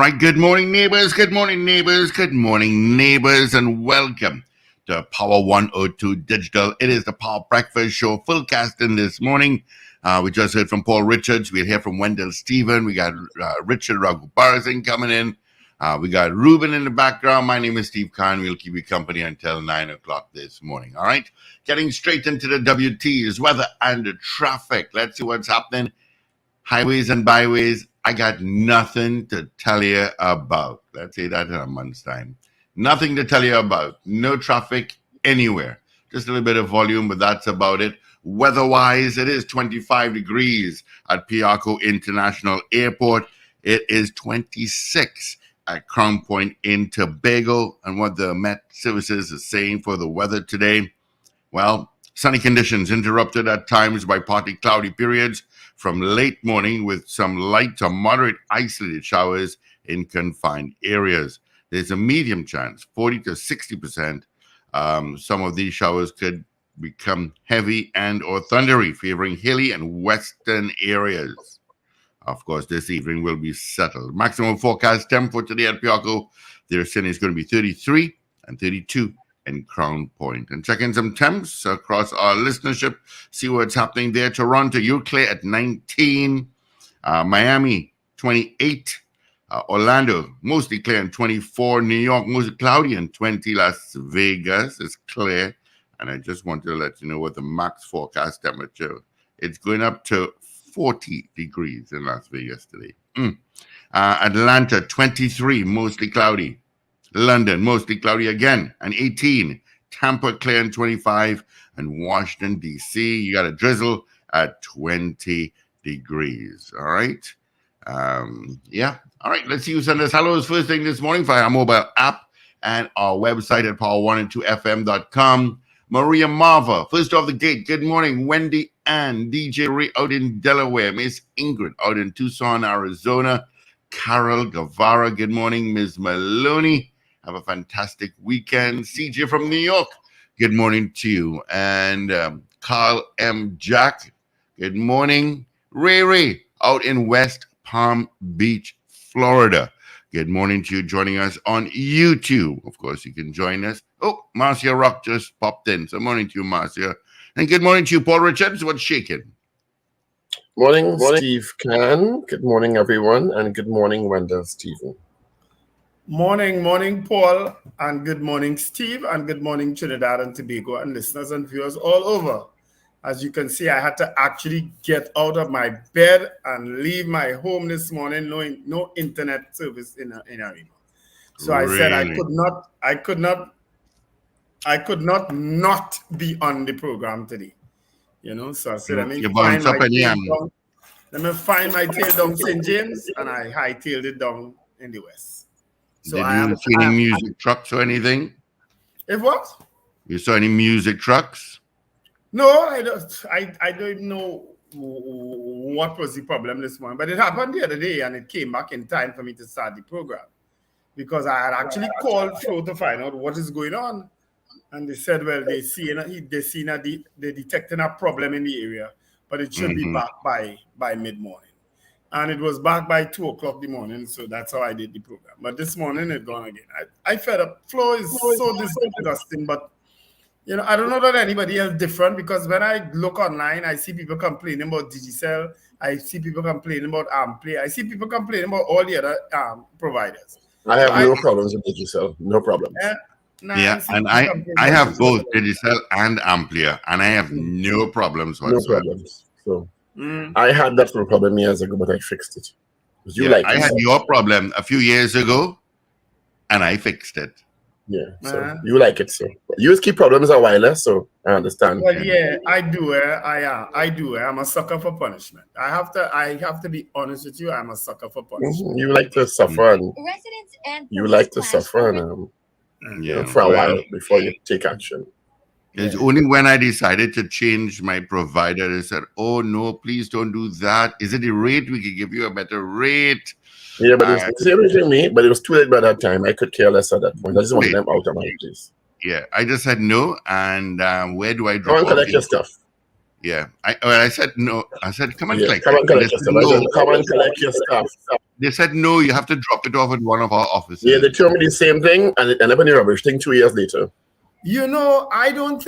right, good morning, neighbors. Good morning, neighbors. Good morning, neighbors, and welcome to Power 102 Digital. It is the Power Breakfast Show, full casting this morning. We just heard from Paul Richards. We hear from Wendell Stephen. We got Richard Raghubarazin coming in. We got Ruben in the background. My name is Steve Khan. We'll keep you company until 9 o'clock this morning. All right, getting straight into the WTs, weather and the traffic. Let's see what's happening. Highways and byways, I got nothing to tell you about. Let's say that in a month's time. Nothing to tell you about. No traffic anywhere. Just a little bit of volume, but that's about it. Weather-wise, it is 25 degrees at Piarco International Airport. It is 26 at Crown Point in Tobago. And what the Met Services is saying for the weather today, well, sunny conditions interrupted at times by partly cloudy periods from late morning with some light to moderate isolated showers in confined areas. There's a medium chance, 40 to 60%. Some of these showers could become heavy and or thundery, favoring hilly and western areas. Of course, this evening will be settled. Maximum forecast temp for today at Piarco, they're saying it's going to be 33 and 32 in Crown Point. And check in some temps across our listenership, see what's happening there. Toronto, you're clear at 19. Miami, 28. Orlando, mostly clear in 24. New York, mostly cloudy in 20. Las Vegas is clear. And I just want to let you know what the max forecast temperature. It's going up to 40 degrees in Las Vegas today. Atlanta, 23, mostly cloudy. London, mostly cloudy again, and 18. Tampa, clear and 25. And Washington, D.C., you got a drizzle at 20 degrees. All right? Yeah. All right, let's see who sent us hellos first thing this morning via our mobile app and our website at power102fm.com. Maria Marva, first off the gate, good morning. Wendy Ann, DJ Ray out in Delaware. Miss Ingrid out in Tucson, Arizona. Carol Guevara, good morning. Ms. Maloney, have a fantastic weekend. CJ from New York, good morning to you. And Carl M. Jack, good morning. Ray out in West Palm Beach, Florida. Good morning to you joining us on YouTube. Of course, you can join us. Oh, Marcia Rock just popped in. So morning to you, Marcia. And good morning to you, Paul Richards. What's shaking? Morning, Steve Khan. Good morning, everyone. And good morning, Wendell Stephen. Morning, Paul. And good morning, Steve. And good morning, Trinidad and Tobago and listeners and viewers all over. As you can see, I had to actually get out of my bed and leave my home this morning, knowing no internet service in Arima. So really? I said I could not be on the program today. You know, so I said, let me find my tail down St. James, and I hightailed it down in the west. So did you see any music trucks or anything? If what? You saw any music trucks? No, I don't know what was the problem this morning, but it happened the other day, and it came back in time for me to start the program because I had actually called Flo to find out what is going on, and they said, well, they detecting a problem in the area, but it should be back by mid-morning. And it was back by 2 o'clock in the morning, so that's how I did the program. But this morning, it's gone again. I fed up. Flo is so disgusting, but you know, I don't know that anybody else different because when I look online, I see people complaining about Digicel. I see people complaining about Amplia. I see people complaining about all the other providers. I have no problems with Digicel. No problems. And I have both Digicel and Amplia, and I have no problems whatsoever. No problems. So I had that problem years ago, but I fixed it. I had your problem a few years ago, and I fixed it. Yeah, so you like it, so you just keep problems a while, so I understand. Well, yeah, I do. I do. I'm a sucker for punishment. I have to be honest with you. I'm a sucker for punishment. You like to suffer, and you like to suffer, and for a while before you take action. It's only when I decided to change my provider, they said, "Oh no, please don't do that. Is it the rate? We can give you a better rate." Yeah, but it was the same thing me, but it was too late by that time. I could care less at that point. I just wanted them out of my place. Yeah, I just said no, and where do I drop? Go and collect your stuff. Yeah. I said no. I said, come and collect come it. and collect your stuff. I said, come and collect your stuff. They said, no, you have to drop it off at one of our offices. Yeah, they told me the same thing, and it ended up in the rubbish thing 2 years later. You know, I don't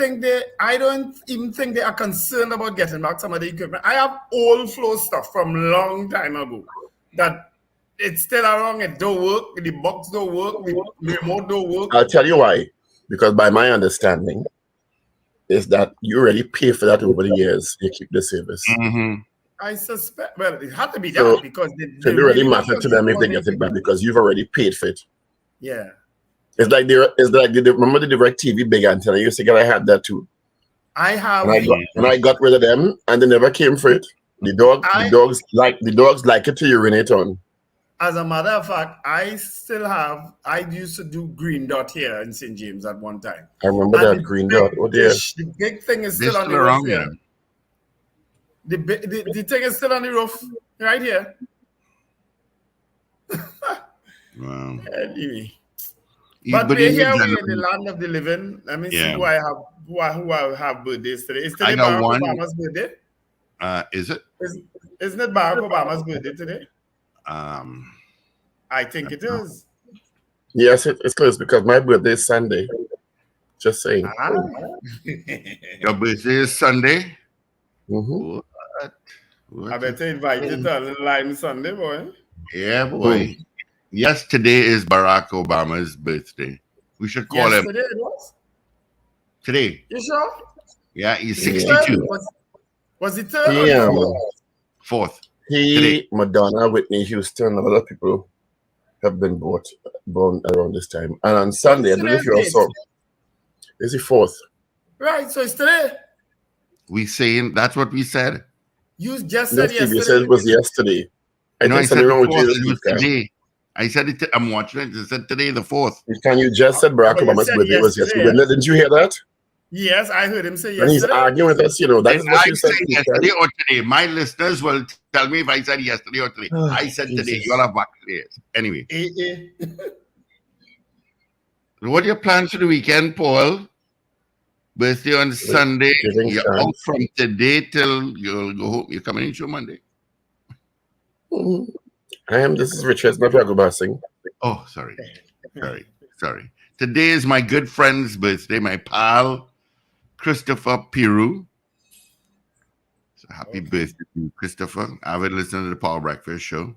even think they are concerned about getting back some of the equipment. I have old flow stuff from long time ago that it's still around. It don't work. The box don't work. The remote don't work. I'll tell you why. Because by my understanding, is that you already pay for that over the years. You keep the service. Mm-hmm. I suspect. Well, it had to be that because it really matter to them if they get it back because you've already paid for it. Yeah. It's like remember the DirecTV big antenna? You used to get. I had that too. I have. And I got rid of them, and they never came for it. The dogs like it to urinate on. As a matter of fact, I used to do Green Dot here in St. James at one time. I remember that Green Dot. Oh dear. The big thing is still on the roof here. The thing is still on the roof right here. Wow. Anyway. But we're here in the land of the living. Let me see who I have birthdays today. Is today Barack Obama's birthday? Is it? Isn't it Barack Obama's birthday today? I think it is. Yes, it's close because my birthday is Sunday. Just saying. Your birthday is Sunday? Mm-hmm. What? I better invite you to a Lime Sunday, boy. Yeah, boy. Yes, today is Barack Obama's birthday. We should call him. Today it was? Today. You sure? Yeah, he's 62. Was it third? Yeah. Fourth. He, Madonna, Whitney Houston, a lot of people have been born around this time. And on Sunday, I don't know if you also. It's the 4th. Right, so it's today. We saying that's what we said. You just said yesterday. You said it was yesterday. I said wrong with today. I said it. I'm watching it. I said today, the 4th. You just said Barack Obama's birthday was yesterday. Didn't you hear that? Yes, I heard him say yesterday. And he's arguing with us, that is what you said. Yesterday or today. My listeners will tell me if I said yesterday or today. I said today. You all have back today. Anyway. What are your plans for the weekend, Paul? Birthday on Sunday. You're out from today till you'll go home. You're coming in show Monday. I am. This is Richard. It's not Barack Singh. Oh, sorry. Today is my good friend's birthday, my pal, Christopher Piru. So happy birthday to Christopher. Avid listener to the Power Breakfast Show.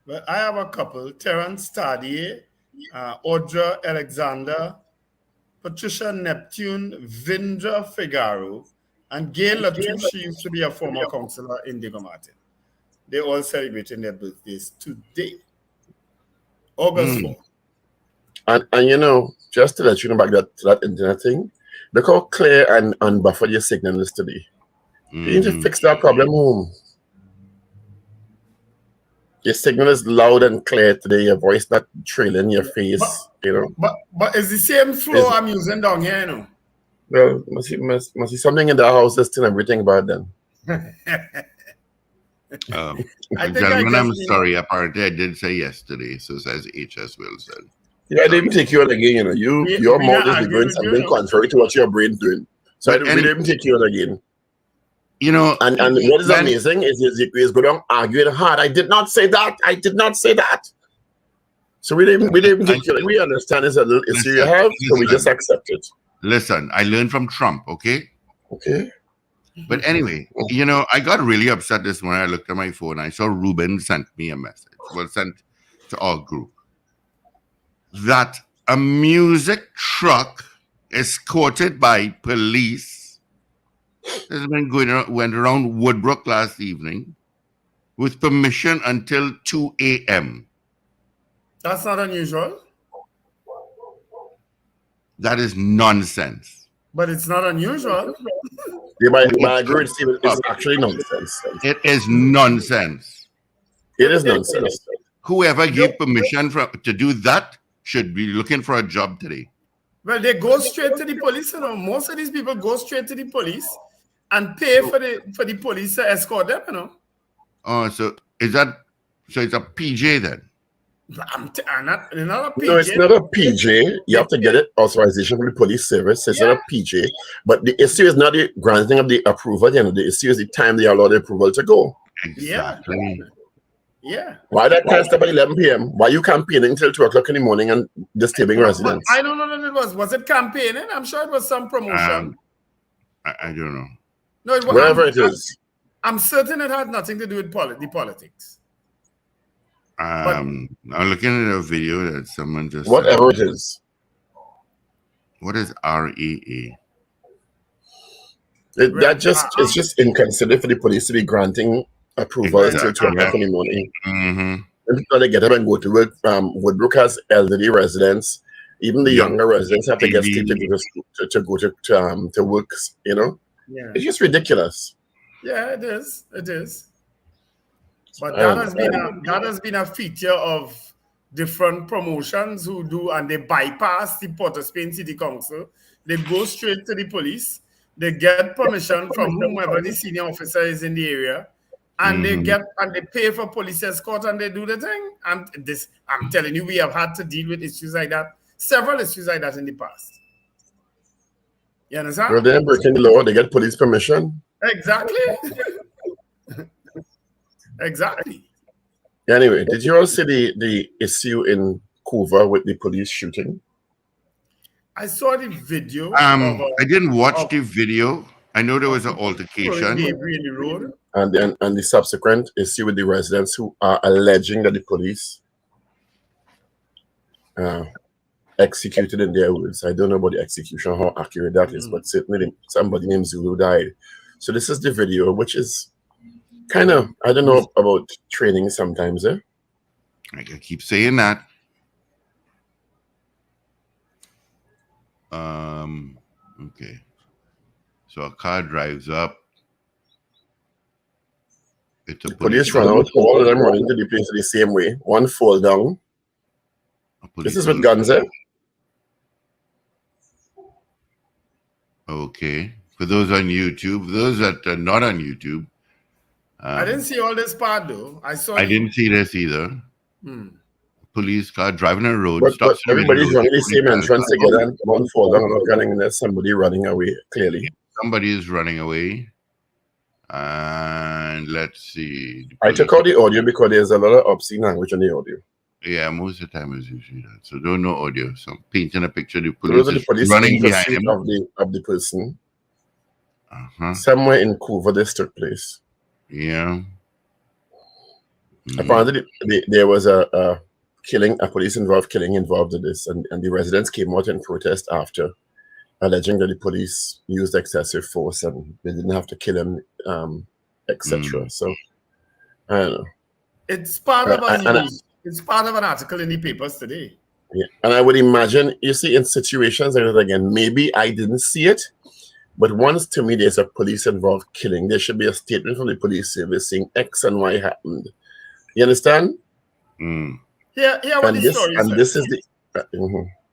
Well, I have a couple. Terence Tardier, Audra Alexander, Patricia Neptune, Vindra Figaro, and Gail Latouche. She used to be a former councillor in Diego Martin. They're all celebrating their birthdays today, August 4th. And just to let you know about that internet thing, look how clear and unbuffered your signal is today. You need to fix that problem home. Your signal is loud and clear today. Your voice not trailing your face. But it's the same flow I'm using down here, Well, must be something in the house that's still everything about them. Gentlemen, I'm sorry. Apparently, I did say yesterday, so says HS Wilson. Yeah, I didn't take you on again. Your mouth is doing something contrary to what your brain's doing. So we didn't take you on again. And what is amazing is you go down arguing hard. I did not say that. So we didn't take you. We understand it's a little issue you have, so we just accept it. Listen, I learned from Trump. Okay. But anyway, I got really upset this morning. I looked at my phone. I saw Ruben sent me a message. Well, sent to our group that a music truck escorted by police has been went around Woodbrook last evening with permission until 2 a.m. That's not unusual. That is nonsense. But it's not unusual. My agree with Stephen. It's actually nonsense. It is nonsense. It is nonsense. Whoever gave permission to do that should be looking for a job today. Well, they go straight to the police. Most of these people go straight to the police and pay for the police to escort them. Oh, so it's a PJ then? Not a PJ. No, it's not a PJ. You have to get it authorization from the police service. It's not a PJ. But the issue is not the granting of the approval. The issue is the time they allow the approval to go. Exactly. Yeah. Why that can't stop at 11 p.m.? Why you campaigning until 2 o'clock in the morning and disturbing residents? I don't know what it was. Was it campaigning? I'm sure it was some promotion. I don't know. No, wherever it is. I'm certain it had nothing to do with the politics. I'm looking at a video that someone just whatever it is. What is REA? It's just inconsiderate for the police to be granting approval until 2 o'clock in the morning. People they get up and go to work. Woodbrook has elderly residents. Even the younger residents have to get to go to work. It's just ridiculous. Yeah, it is. It is. But that has been a feature of different promotions who do, and they bypass the Port of Spain City Council. They go straight to the police. They get permission from whomever the senior officer is in the area, and they pay for police escort and they do the thing. I'm telling you, we have had to deal with issues like that, several issues like that in the past. You understand? Well, they're breaking the law. They get police permission. Exactly. Exactly. Anyway, did you all see the issue in Couva with the police shooting? I saw the video. I didn't watch the video. I know there was an altercation. And the subsequent issue with the residents who are alleging that the police executed in their words. I don't know about the execution, how accurate that is, but certainly somebody named Zulu died. So this is the video, which is kind of, I don't know about training sometimes, eh? I keep saying that. Okay. So a car drives up. It's a police run out, all of them running to the place the same way. One fall down. This is with guns, eh? Okay. For those on YouTube, those that are not on YouTube. I didn't see all this part though. I didn't see this either. Police car driving on the road. But everybody's running the same entrance together. And one fall down, not running, and there's somebody running away, clearly. Somebody is running away. And let's see. I took out the audio because there's a lot of obscene language in the audio. Yeah, most of the time it's usually that. So don't know audio. So I'm painting a picture. The police is running behind him. Of the person. Somewhere in Couva this took place. Yeah. Apparently there was a killing, a police killing involved in this, and the residents came out in protest after, alleging that the police used excessive force and they didn't have to kill him, etc. So I don't know. It's part of it's part of an article in the papers today. Yeah, and I would imagine, you see, in situations like that again, maybe I didn't see it, but once to me there's a police-involved killing, there should be a statement from the police service saying X and Y happened. You understand? Here what the story says. This is the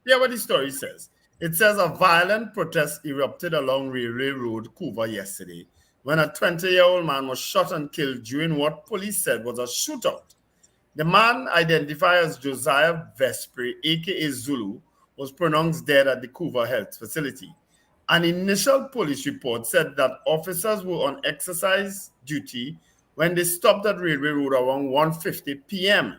Here what the story says. It says a violent protest erupted along Railway Road, Couva, yesterday, when a 20-year-old man was shot and killed during what police said was a shootout. The man, identified as Josiah Vespri, aka Zulu, was pronounced dead at the Couva Health Facility. An initial police report said that officers were on exercise duty when they stopped at Railway Road around 1:50 p.m.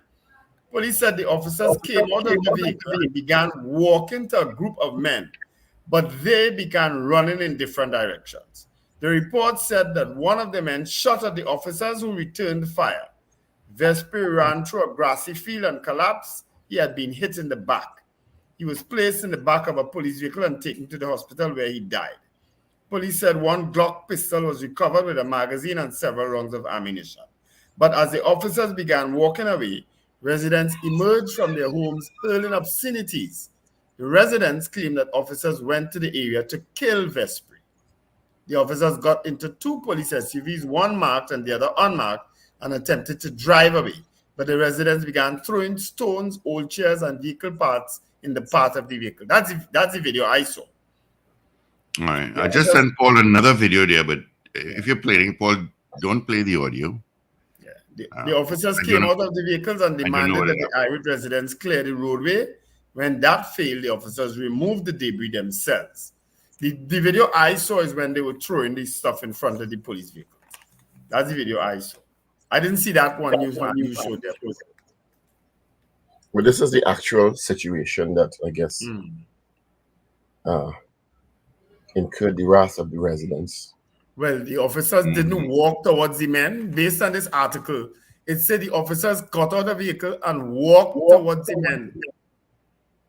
Police said the officers came out of the vehicle and began walking to a group of men, but they began running in different directions. The report said that one of the men shot at the officers who returned fire. Vespri ran through a grassy field and collapsed. He had been hit in the back. He was placed in the back of a police vehicle and taken to the hospital where he died. Police said one Glock pistol was recovered with a magazine and several rounds of ammunition. But as the officers began walking away, residents emerged from their homes hurling obscenities. The residents claimed that officers went to the area to kill Vespri. The officers got into two police SUVs, one marked and the other unmarked, and attempted to drive away. But the residents began throwing stones, old chairs, and vehicle parts in the path of the vehicle. That's the video I saw. All right. Yeah, I just sent Paul another video there, but if you're playing, Paul, don't play the audio. Yeah. The officers came out of the vehicles and demanded that the Irish residents clear the roadway. When that failed, the officers removed the debris themselves. The video I saw is when they were throwing this stuff in front of the police vehicles. That's the video I saw. I didn't see that one you showed there. Well, this is the actual situation that I guess incurred the wrath of the residents. Well, the officers didn't walk towards the men. Based on this article, it said the officers got out of the vehicle and walked towards the men.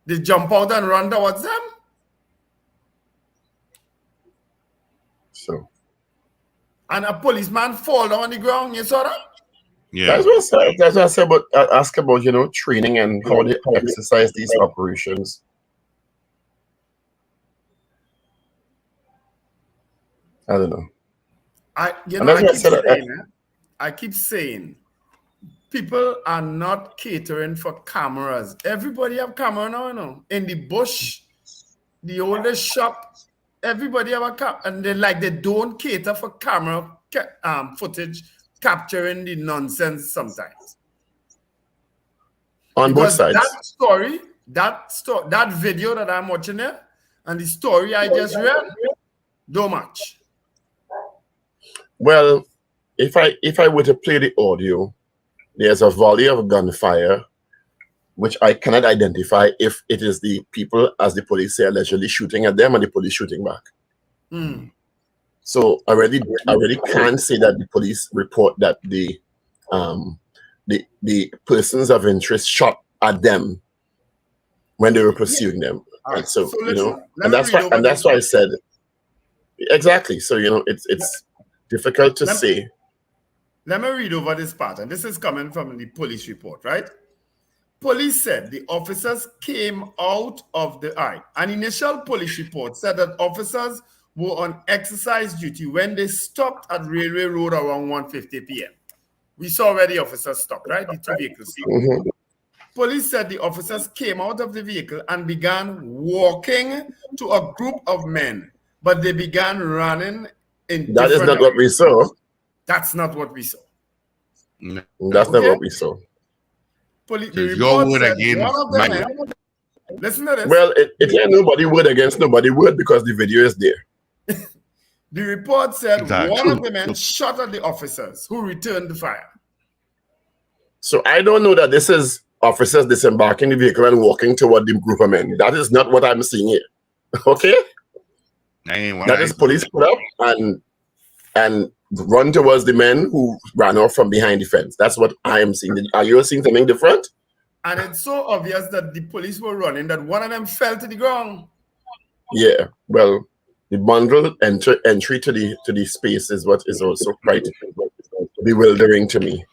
They jump out and run towards them. So, and a policeman fall down on the ground. You saw that? Yeah, that's what I said. About ask about training and how they exercise these operations. I don't know. I keep saying people are not catering for cameras. Everybody have camera now. In the bush, the oldest shop, everybody have a camera, and they don't cater for camera footage capturing the nonsense sometimes. On both sides. That video that I'm watching there, and the story I just read, don't match. Well, if I were to play the audio, there's a volley of gunfire, which I cannot identify if it is the people, as the police say, allegedly shooting at them and the police shooting back. So I already can't say that the police report that the persons of interest shot at them when they were pursuing them. And so and that's why I said exactly. So it's difficult to say. Let me read over this part, and this is coming from the police report, right? Police said the officers came out of an initial police report said that officers were on exercise duty when they stopped at Railway Road around 1:50 p.m. We saw where the officers stopped, right? The two vehicles. Police said the officers came out of the vehicle and began walking to a group of men, but they began running in That is not what we saw. That's not what we saw. No. That's not what we saw. Your word against listen to this. Well, it ain't nobody word against nobody word because the video is there. The report said one of the men shot at the officers who returned the fire. So I don't know that this is officers disembarking the vehicle and walking toward the group of men. That is not what I'm seeing here. Okay? That is police put up and run towards the men who ran off from behind the fence. That's what I am seeing. Are you seeing something different? And it's so obvious that the police were running that one of them fell to the ground. Yeah, well, the bundle entry to the space is what is also quite bewildering to me.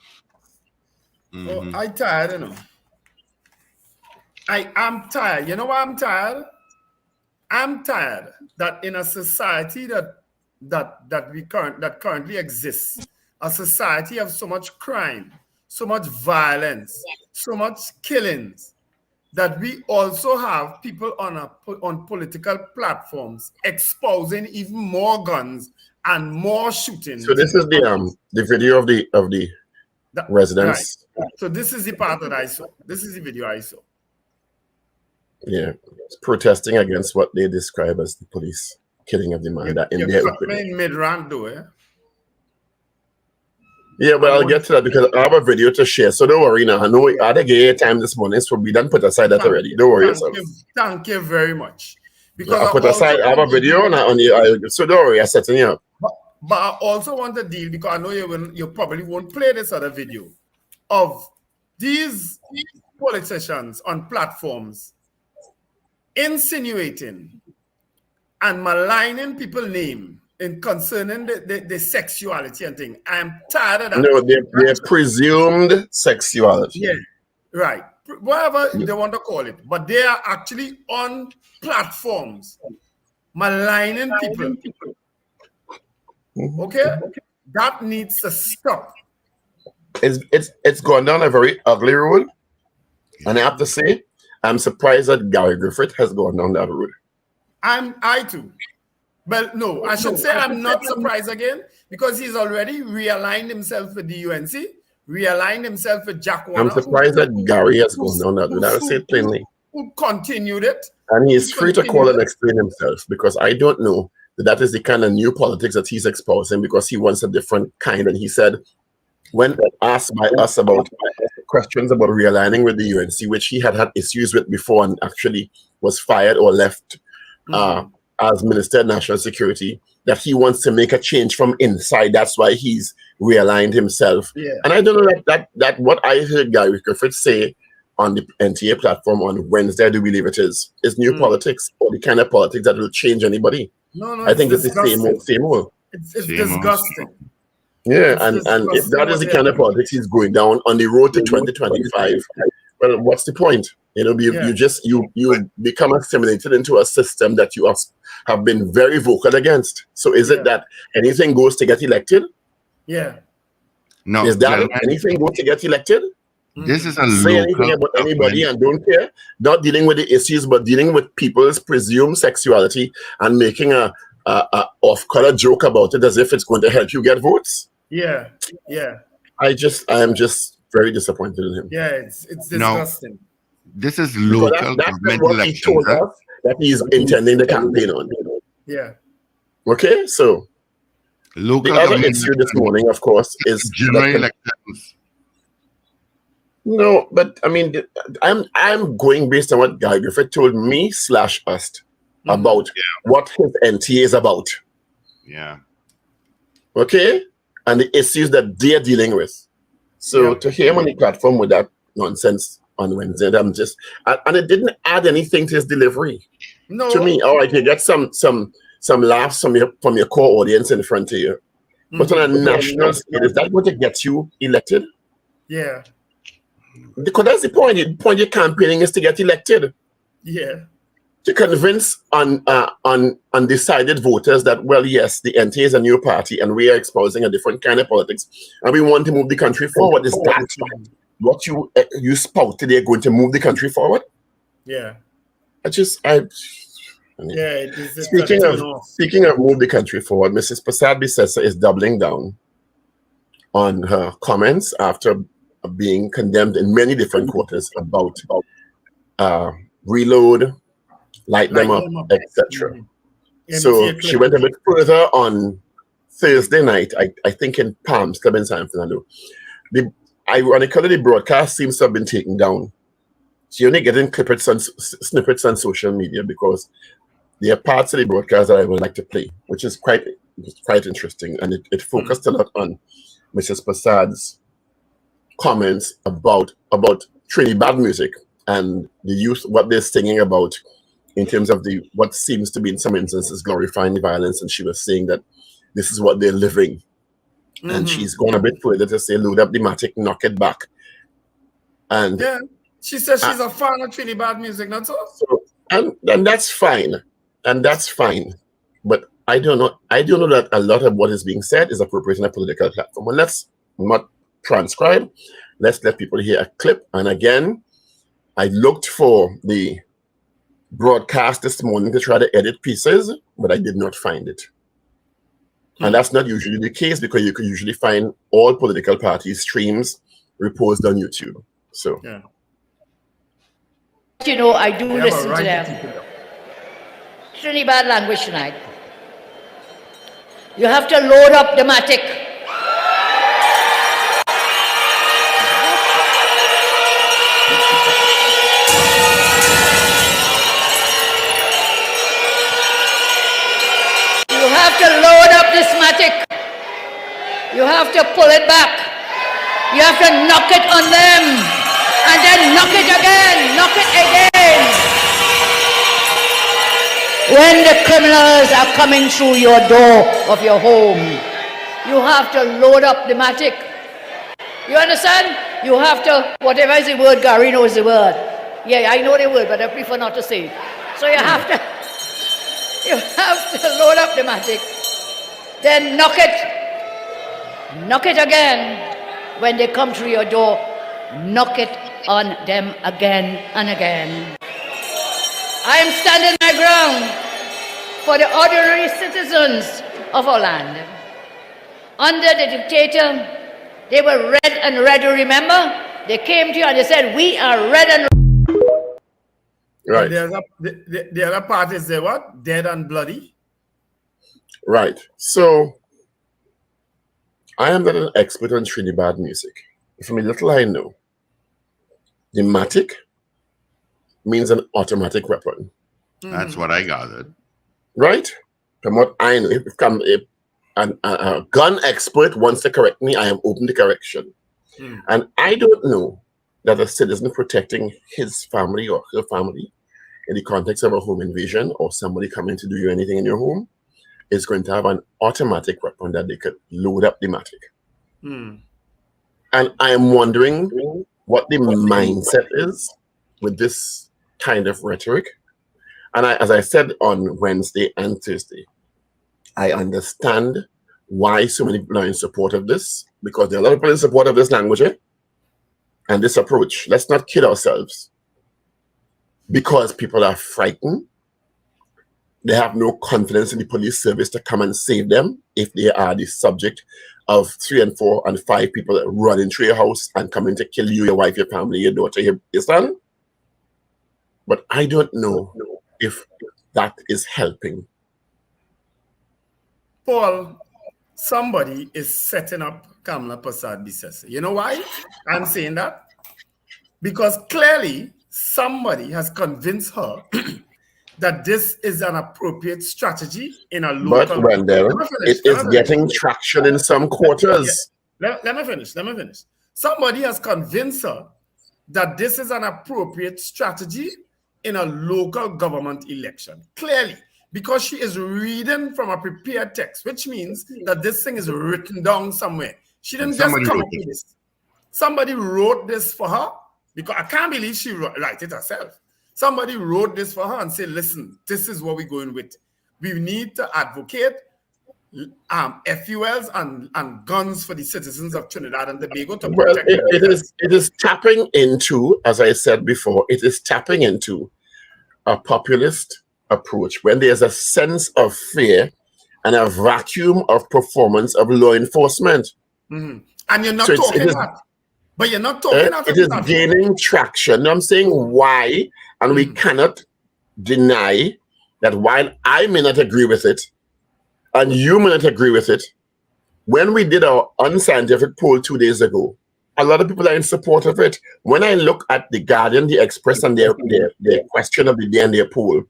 Oh, I'm tired, I am tired. You know why I'm tired? I'm tired that in a society that currently exists, a society of so much crime, so much violence, so much killings, that we also have people on political platforms espousing even more guns and more shootings. So this is the video of the residents. Right. So this is the part that I saw. This is the video I saw. Yeah, it's protesting against what they describe as the police killing of the man. In mid-rant, though, eh? Yeah, but I'll get to that because I have a video to share. So don't worry now. I know I had a gay time this morning, so we done put aside that already. Don't worry yourself. Thank you very much. Because I have a video so don't worry, I'm setting you up. But I also want to deal, because I know you probably won't play this other video, of these politicians on platforms insinuating and maligning people's name in concerning the sexuality and thing. I'm tired of that. No, they're presumed sexuality. Yeah, right. Whatever they want to call it. But they are actually on platforms maligning people. Okay? That needs to stop. It's gone down a very ugly road. And I have to say, I'm surprised that Gary Griffith has gone down that road. I too. But no, I should say I'm not surprised again, because he's already realigned himself with the UNC, realigned himself with Jack Warner. I'm surprised that Gary has gone down that route. I'll say it plainly. Who continued it. And he is free to call and explain himself, because I don't know that is the kind of new politics that he's espousing, because he wants a different kind. And he said, when asked by us about questions about realigning with the UNC, which he had issues with before and actually was fired or left as Minister of National Security, that he wants to make a change from inside. That's why he's realigned himself. Yeah. And I don't know that what I heard Gary Griffith say on the NTA platform on Wednesday, I do believe it is new politics, or the kind of politics that will change anybody. No, I think it's the same old. It's disgusting. Yeah, and if that is the kind of politics he's going down on the road to 2025, well, what's the point? You become assimilated into a system that you have been very vocal against. So is it that anything goes to get elected? Yeah. No. Is that anything goes to get elected? This is a say anything about anybody and don't care. Not dealing with the issues, but dealing with people's presumed sexuality and making a off-color joke about it as if it's going to help you get votes. Yeah. I am just very disappointed in him. Yeah, it's disgusting. No, this is local government elections that he's intending the campaign on. Yeah. Okay, so local the other issue this morning, of course, is general elections. No, but I mean, I'm going based on what Guy Griffith told me / us about what his NTA is about. Yeah. Okay? And the issues that they're dealing with. So to hear him on the platform with that nonsense on Wednesday, and it didn't add anything to his delivery. No. To me, all right, you get some laughs from your core audience in front of you. But on a national scale, is that going to get you elected? Yeah. Because that's the point. The point you're campaigning is to get elected. Yeah. To convince undecided voters that, well, yes, the NTA is a new party and we are espousing a different kind of politics and we want to move the country forward. Is that what you spout today going to move the country forward? Yeah. Speaking of move the country forward, Mrs. Prasad Bisesa is doubling down on her comments after being condemned in many different quarters about reload, light them up, etc. So she went a bit further on Thursday night, I think in Palms Club in San Fernando. Ironically, the broadcast seems to have been taken down. She only getting snippets on social media because there are parts of the broadcast that I would like to play, which is quite interesting, and it focused a lot on Mrs. Prasad's comments about Trinidad music and the youth, what they're singing about in terms of what seems to be in some instances glorifying the violence, and she was saying that this is what they're living. And she's gone a bit further to say, load up the matic, knock it back. And yeah, she says she's a fan of Trinidad music, that's all. So, and that's fine. And that's fine. But I don't know that a lot of what is being said is appropriate in a political platform. Well, let's not transcribe. Let's let people hear a clip. And again, I looked for the broadcast this morning to try to edit pieces, but I did not find it. And that's not usually the case because you can usually find all political party streams reposed on YouTube. So, yeah. You know, I do listen to them. Trinidad language tonight. You have to load up the matic. You have to load up this matic. You have to pull it back. You have to knock it on them. And then knock it again. Knock it again. When the criminals are coming through your door of your home, you have to load up the matic. You understand? You have to, whatever is the word, Gary knows the word. Yeah, I know the word, but I prefer not to say it. So you have to load up the matic. Then knock it again. When they come through your door, knock it on them again and again. I am standing my ground for the ordinary citizens of our land. Under the dictator, They were red and ready, remember? They came to you and they said, we are red and right. The other part is they what? Dead and bloody? Right. So, I am not an expert on Trinidad music. From a little I know, the matic means an automatic weapon. That's what I gathered. Right? From what I know, if a gun expert wants to correct me, I am open to correction. And I don't know that a citizen protecting his family or her family in the context of a home invasion or somebody coming to do you anything in your home is going to have an automatic weapon that they could load up the matic. And I am wondering what the mindset is with this kind of rhetoric. And as I said on Wednesday and Thursday, I understand why so many people are in support of this, because there are a lot of people in support of this language and this approach. Let's not kid ourselves. Because people are frightened, they have no confidence in the police service to come and save them if they are the subject of 3 and 4 and 5 people that run into your house and coming to kill you, your wife, your family, your daughter, your son. But I don't know if that is helping. Paul, somebody is setting up Kamla Persad-Bissessy. You know why I'm saying that? Because clearly somebody has convinced her that this is an appropriate strategy in a local... But, Wendell, it is getting traction in some quarters. Yeah. Let me finish. Somebody has convinced her that this is an appropriate strategy in a local government election. Clearly, because she is reading from a prepared text, which means that this thing is written down somewhere. She didn't just come up with this. Somebody wrote this for her, because I can't believe she wrote it herself. Somebody wrote this for her and said, listen, this is what we're going with. We need to advocate FULs and guns for the citizens of Trinidad and Tobago to protect them. It is tapping into, as I said before, it is tapping into a populist approach when there's a sense of fear and a vacuum of performance of law enforcement. And you're not talking that. But you're not talking that. It is gaining traction. I'm saying why, and we cannot deny that while I may not agree with it, and you may not agree with it, when we did our unscientific poll 2 days ago, a lot of people are in support of it. When I look at The Guardian, The Express, and their question of the day and their poll,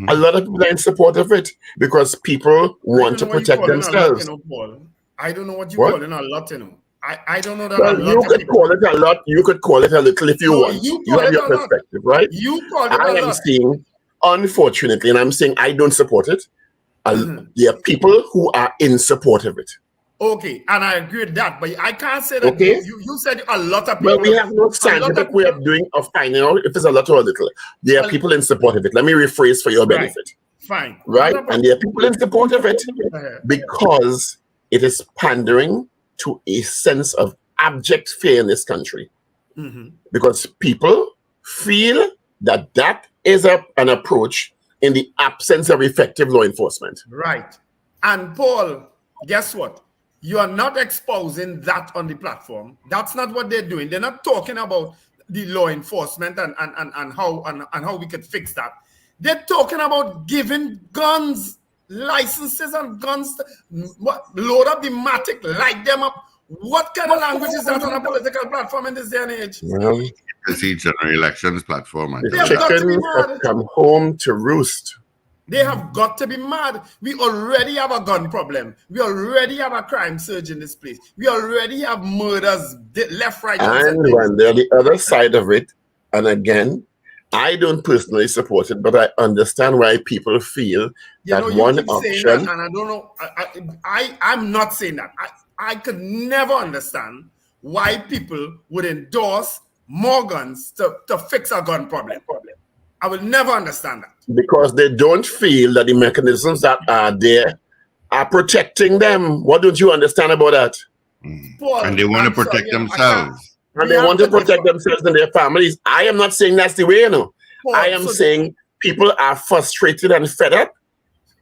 a lot of people are in support of it because people want to protect themselves. I don't know what you call it a lot, you know. I don't know that. Well, you could call it a lot. You could call it a little if you want. You have your perspective, right? You call it a lot. I am saying, unfortunately, and I'm saying I don't support it. There are people who are in support of it. Okay, and I agree with that, but I can't say that. Okay. You said a lot of people. Well, we have no scientific way of finding out if it's a lot or a little. There are people in support of it. Let me rephrase for your benefit. Fine. Right? And there are people in support of it because it is pandering to a sense of abject fear in this country. Because people feel that that is an approach in the absence of effective law enforcement. Right. And Paul, guess what? You are not exposing that on the platform. That's not what they're doing. They're not talking about the law enforcement and how we could fix that. They're talking about giving guns, licenses and guns, load up the matic, light them up. What kind of language is that on a political platform in this day and age? Well, it's each elections platform. The chickens have come home to roost. They have got to be mad. We already have a gun problem. We already have a crime surge in this place. We already have murders left, right, and when they're the other side of it, and again, I don't personally support it, but I understand why people feel that one option. That, and I don't know. I'm not saying that. I could never understand why people would endorse more guns to fix a gun problem. I will never understand that. Because they don't feel that the mechanisms that are there are protecting them. What don't you understand about that? Paul, and they want to protect themselves. And they want to protect themselves and their families. I am not saying that's the way, you know. Paul, I am saying people are frustrated and fed up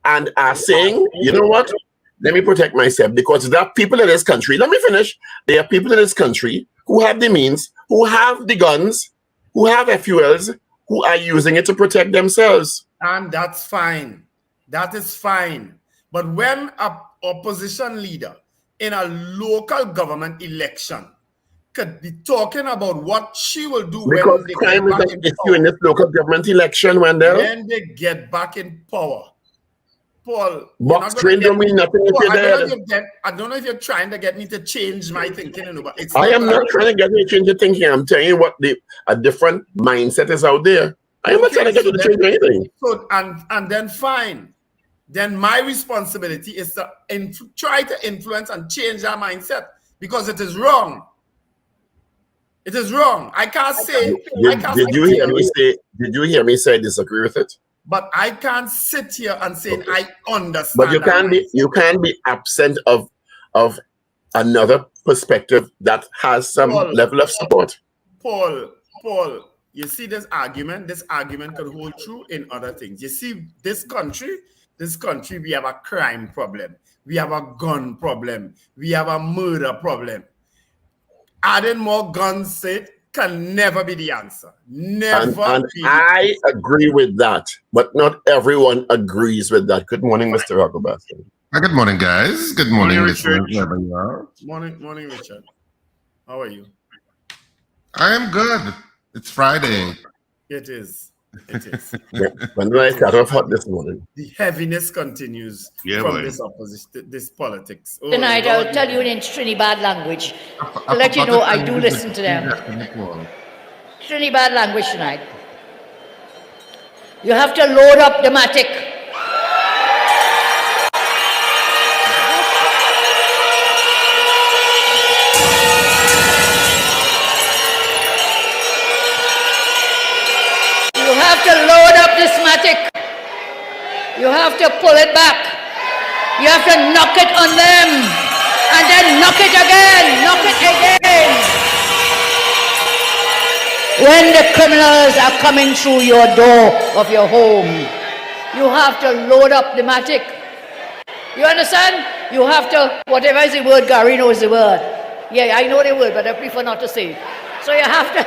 and are saying, you know what? let me protect myself, because there are people in this country, let me finish. There are people in this country who have the means, who have the guns, who have FULs, who are using it to protect themselves. And that's fine. That is fine. But when an opposition leader in a local government election could be talking about what she will do because when they crime get back is in an issue power, in this local government election, Wendell. when they get back in power, Paul, box train don't mean nothing if you're dead. I don't know if you're trying to get me to change my thinking, but it's I am not trying to get you to change your thinking. I'm telling you what a different mindset is out there. I am not trying to get you to change anything. So, and then fine. Then my responsibility is to try to influence and change that mindset, because it is wrong. It is wrong. I can't say. Did you hear me say? Did you hear me say I disagree with it? But I can't sit here and say I understand. But you can't be absent of another perspective that has some level of support. Paul, you see this argument could hold true in other things. You see, this country, we have a crime problem. We have a gun problem. We have a murder problem. Adding more guns can never be the answer. Never. And I agree with that, but not everyone agrees with that. Good morning, Mr. Rockerbaston. Good morning, guys. Good morning, Richard. Morning, Richard. How are you? I am good. It's Friday. It is. When did I start off hot this morning? The heaviness continues from this opposition, this politics. Tonight, I'll tell you in Trinidad language to let you know I do listen to them. Trinidad language tonight. You have to load up the matic. You have to load up this matic. You have to pull it back. You have to knock it on them. And then knock it again. Knock it again. When the criminals are coming through your door of your home, you have to load up the matic. You understand? You have to, whatever is the word, Gary knows the word. Yeah, I know the word, but I prefer not to say it. So you have to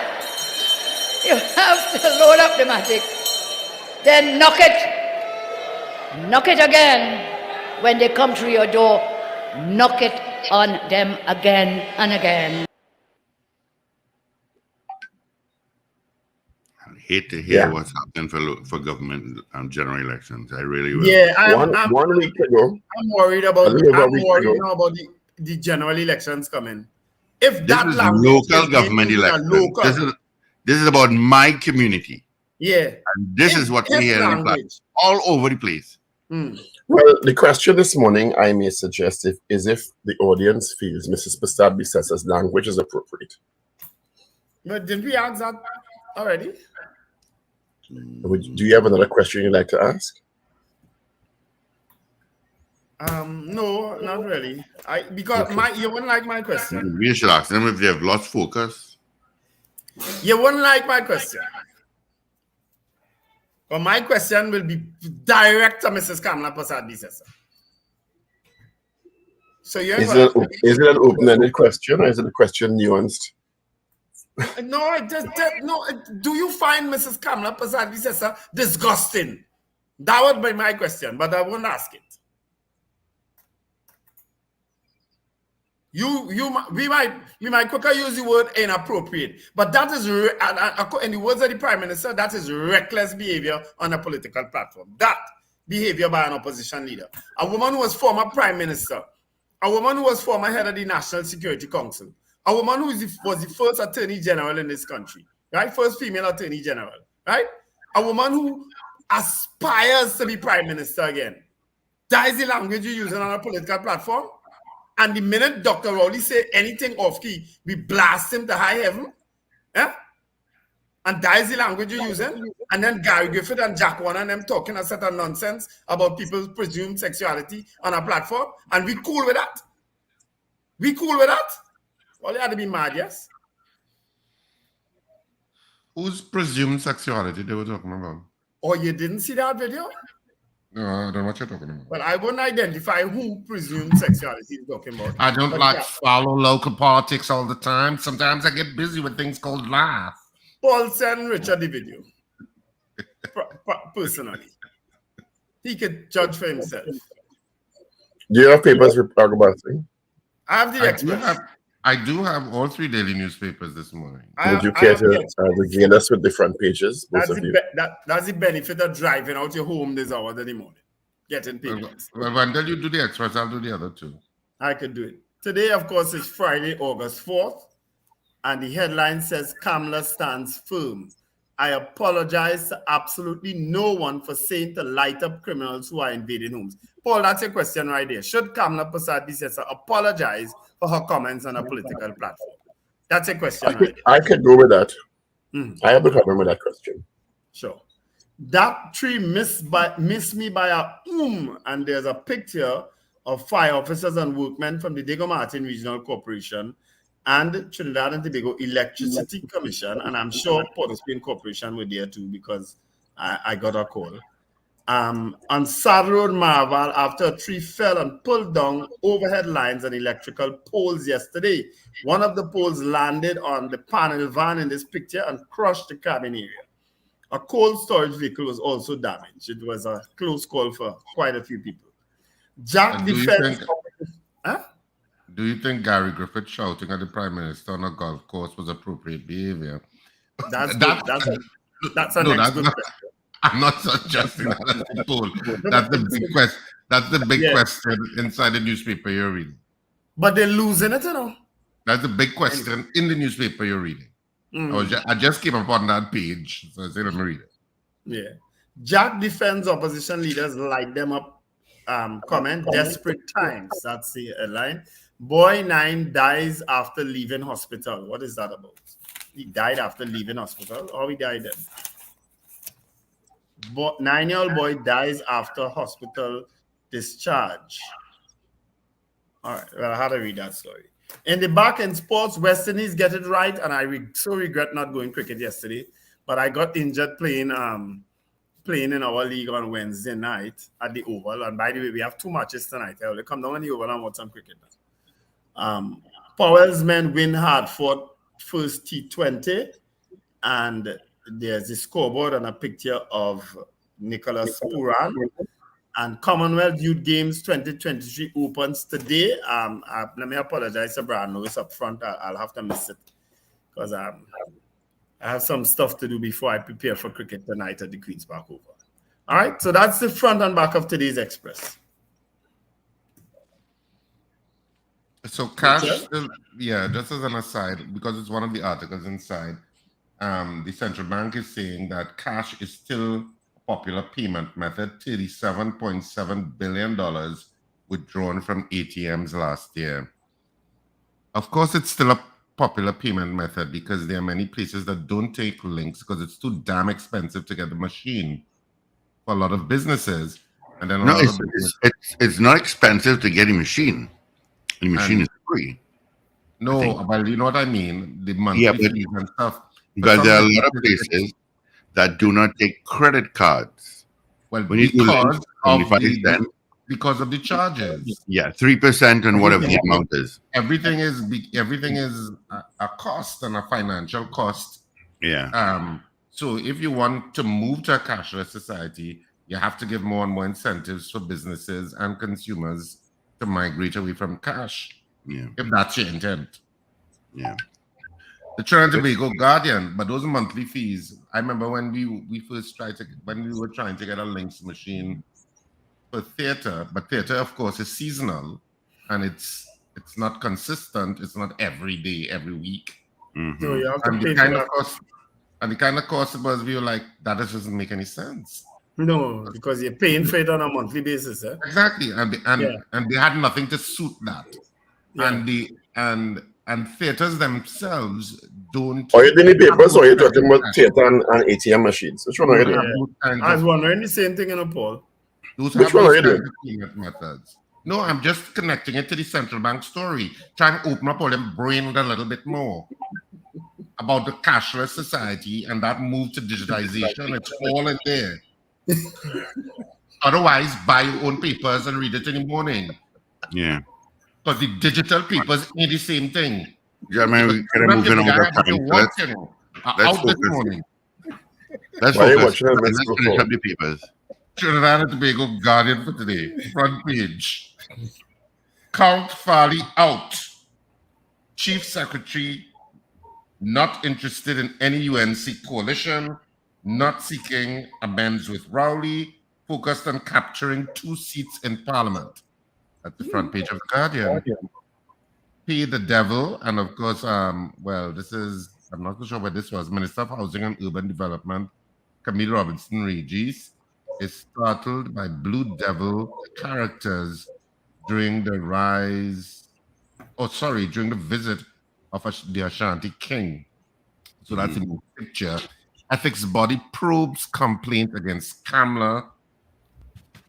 load up the matic, then knock it again. When they come through your door, knock it on them again and again. I hate to hear what's happening for government general elections. I really will. Yeah, one week ago. I'm worried about the general elections coming. If this that is local government election. This is about my community. Yeah. And this is what we hear in all over the place. Well, the question this morning, I may suggest, is if the audience feels Mrs. Prasad-Bissesa's language is appropriate. But didn't we ask that already? Do you have another question you'd like to ask? No, not really. Because you wouldn't like my question. We should ask them if they have lost focus. You wouldn't like my question. But my question will be direct to Mrs. Kamla Prasad-Bissessa. So is it an open-ended question, or is it a question nuanced? No, do you find Mrs. Kamla Prasad-Bissessa disgusting? That would be my question, but I won't ask it. We might quicker use the word inappropriate, but that is, in the words of the Prime Minister, that is reckless behavior on a political platform. That behavior by an opposition leader. A woman who was former Prime Minister, a woman who was former head of the National Security Council, a woman who was the first Attorney General in this country, right? First female Attorney General, right? A woman who aspires to be Prime Minister again. That is the language you're using on a political platform. And the minute Dr. Rowley say anything off-key, we blast him to high heaven. Yeah? And that is the language you're using. And then Gary Griffith and Jack Warner and them talking a set of nonsense about people's presumed sexuality on a platform. And we cool with that. We cool with that. Well, you had to be mad, yes? Whose presumed sexuality they were talking about? Oh, you didn't see that video? No, I don't know what you're talking about. Well, I wouldn't identify who presumed sexuality he's talking about. I don't follow local politics all the time. Sometimes I get busy with things called life. Paul sent Richard the video. Personally. He could judge for himself. Do you have papers for talk about thing? I have the Express. I do have all 3 daily newspapers this morning. Would you care to gain us with the front pages? That's the benefit of driving out your home this hour of the morning. Getting papers. Well, until you do the Express, I'll do the other 2. I could do it. Today, of course, is Friday, August 4th. And the headline says, Kamala stands firm. I apologize to absolutely no one for saying to light up criminals who are invading homes. Paul, that's a question right there. Should Kamala Persad-Bissessar apologize for her comments on a political platform? That's a question right there. I could go with that. I have a problem with that question. Sure. That tree missed me by a and there's a picture of fire officers and workmen from the Diego Martin Regional Corporation and Trinidad and Tobago Electricity Commission, and I'm sure Port of Spain Corporation were there too because I got a call. On Sad Road, Marval, after a tree fell and pulled down overhead lines and electrical poles yesterday. One of the poles landed on the panel van in this picture and crushed the cabin area. A cold storage vehicle was also damaged. It was a close call for quite a few people. Jack defense. Do you think Gary Griffith shouting at the Prime Minister on a golf course was appropriate behavior? That's a next good question. I'm not suggesting that at all. That's the big question. That's the big question inside the newspaper you're reading. But they're losing it, you know. That's the big question in the newspaper you're reading. I just came up on that page, so I said, let me read it. Yeah. Jack defends opposition leaders, light them up. Comment, desperate times. That's the line. Boy 9 dies after leaving hospital. What is that about? He died after leaving hospital, or he died then? 9-year-old boy dies after hospital discharge. All right, well, I had to read that story. In the back end sports, West Indies get it right, and I so regret not going cricket yesterday, but I got injured playing in our league on Wednesday night at the Oval. And by the way, we have 2 matches tonight. I will come down on the Oval and watch some cricket. Powell's men win hard-fought first T20, and there's a scoreboard and a picture of Nicholas Puran. And Commonwealth Youth Games 2023 opens today. Let me apologize to Brad Lewis up front. I'll have to miss it because I have some stuff to do before I prepare for cricket tonight at the Queen's Park Oval. All right, so that's the front and back of today's Express. So cash, just as an aside, because it's one of the articles inside, the central bank is saying that cash is still a popular payment method. $37.7 billion withdrawn from ATMs last year. Of course, it's still a popular payment method because there are many places that don't take links because it's too damn expensive to get the machine for a lot of businesses. And then it's not expensive to get a machine. The machine is free. No, but you know what I mean? The monthly fees and stuff. But there are a lot of places that do not take credit cards. Well, when you because of the charges. Yeah, 3% and whatever the amount is. Everything is a cost and a financial cost. Yeah. So if you want to move to a cashless society, you have to give more and more incentives for businesses and consumers to migrate away from cash. Yeah. If that's your intent. Yeah. The Trinidad and Tobago Guardian, but those monthly fees. I remember when we were trying to get a links machine for theater, but theater, of course, is seasonal and it's not consistent. It's not every day, every week. Mm-hmm. So you have to and pay the kind of cost was we were like, that doesn't make any sense. No, because you're paying for it on a monthly basis. Eh? Exactly, and they had nothing to suit that. Yeah. And theaters themselves don't. Are you doing the papers or are you talking about theater and ATM machines? Which one are you doing? I was wondering the same thing in Paul. Which one are you doing? Methods. No, I'm just connecting it to the central bank story, trying to open up all them brain a little bit more about the cashless society and that move to digitization. It's all in there. Otherwise, buy your own papers and read it in the morning. Yeah. Because the digital papers ain't the same thing. Gentlemen, we kind of moving on the time. Let's focus. Let's focus. Let's finish up the papers. Trinidad and Tobago Guardian for today. Front page. Count Farley out. Chief Secretary not interested in any UNC coalition, not seeking amends with Rowley, focused on capturing 2 seats in Parliament. At the front page of the Guardian. Pay the devil, and of course, well, this is, I'm not so sure where this was, Minister of Housing and Urban Development, Camille Robinson Regis, is startled by Blue Devil characters during the during the visit of the Ashanti King. So that's in the picture. Ethics body probes complaint against Kamla.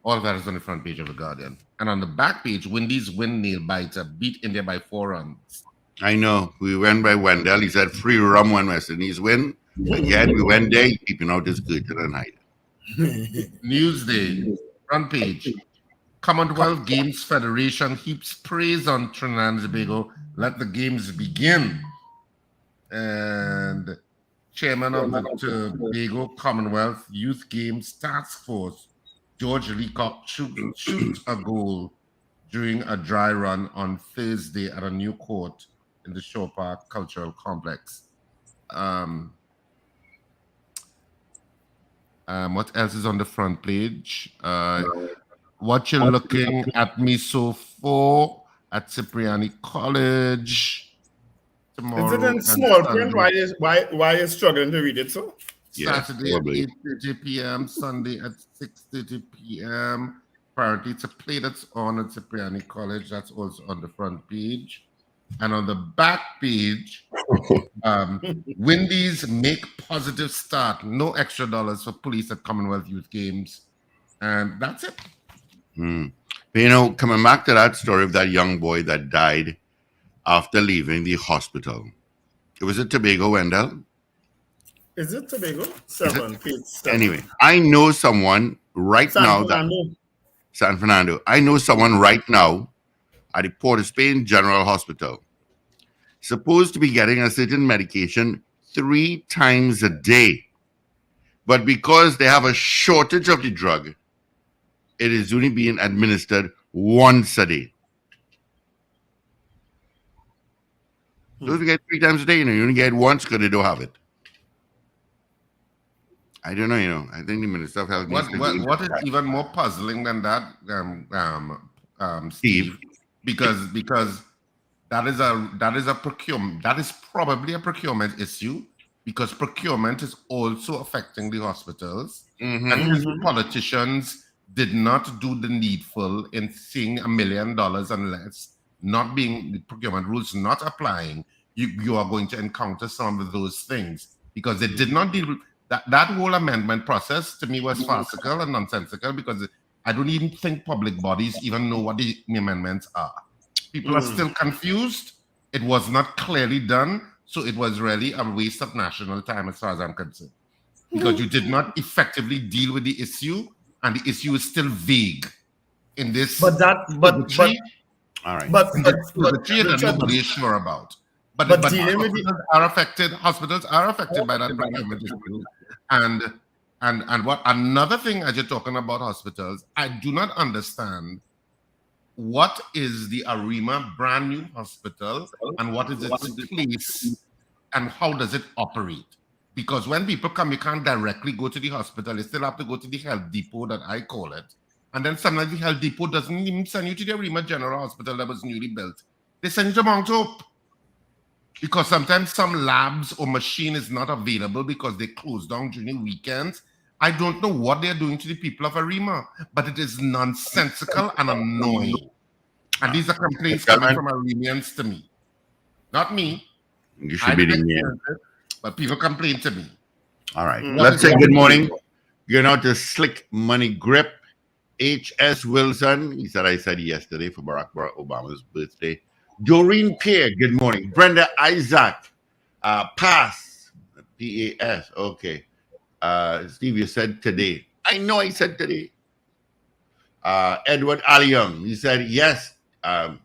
All of that is on the front page of the Guardian. And on the back page, Windies win nail biter, beat India by 4 runs. I know. We went by Wendell. He said free rum when West Indies win. Again, we went there, keeping out his good tonight. Newsday, front page. Commonwealth Games Federation heaps praise on Trinidad and Tobago. Let the games begin. And chairman of the Tobago Commonwealth Youth Games Task Force, George Leacock, shoot a goal during a dry run on Thursday at a new court in the Shore Park Cultural Complex. What else is on the front page? What you're looking at me so for at Cipriani College tomorrow. Is it in small print? Why are you struggling to read it so? Saturday at 8:30 p.m., Sunday at 6:30 p.m. Priority to play that's on at Cipriani College. That's also on the front page. And on the back page, Windies make positive start. No extra dollars for police at Commonwealth Youth Games. And that's it. But, you know, coming back to that story of that young boy that died after leaving the hospital. Was it Tobago, Wendell? Is it Tobago? 7, page 7. Anyway, I know someone right now San Fernando. I know someone right now at the Port of Spain General Hospital, supposed to be getting a certain medication 3 times a day. But because they have a shortage of the drug, it is only being administered once a day. So if you get 3 times a day, you know, you only get once because they don't have it. I don't know, you know. I think the Minister of Health. What is even more puzzling than that, Steve? Because that is a procurement. That is probably a procurement issue because procurement is also affecting the hospitals, and politicians did not do the needful in seeing $1 million unless not being the procurement rules not applying. You are going to encounter some of those things because they did not deal with that whole amendment process. To me was farcical and nonsensical because I don't even think public bodies even know what the amendments are. People are still confused. It was not clearly done, so it was really a waste of national time as far as I'm concerned because you did not effectively deal with the issue. And the issue is still vague in this. All right. But nobody is sure about. But hospitals are affected by that procurement issue. And what another thing as you're talking about hospitals, I do not understand what is the Arima brand new hospital and what is its place and how does it operate? Because when people come, you can't directly go to the hospital. You still have to go to the health depot that I call it. And then sometimes the health depot doesn't even send you to the Arima General Hospital that was newly built. They send you to Mount Hope. Because sometimes some labs or machine is not available because they close down during weekends. I don't know what they're doing to the people of Arima, but it is nonsensical and annoying. And these are complaints coming from Arimians to me. Not me. You should be in here. But people complain to me. All right. Let's say good morning. You're now to Slick Money Grip. H.S. Wilson. He said I said yesterday for Barack Obama's birthday. Doreen Pierre. Good morning. Brenda Isaac. Pass. P-A-S. Okay. Steve, you said today. I know I said today. Edward Aliyoung, he said yes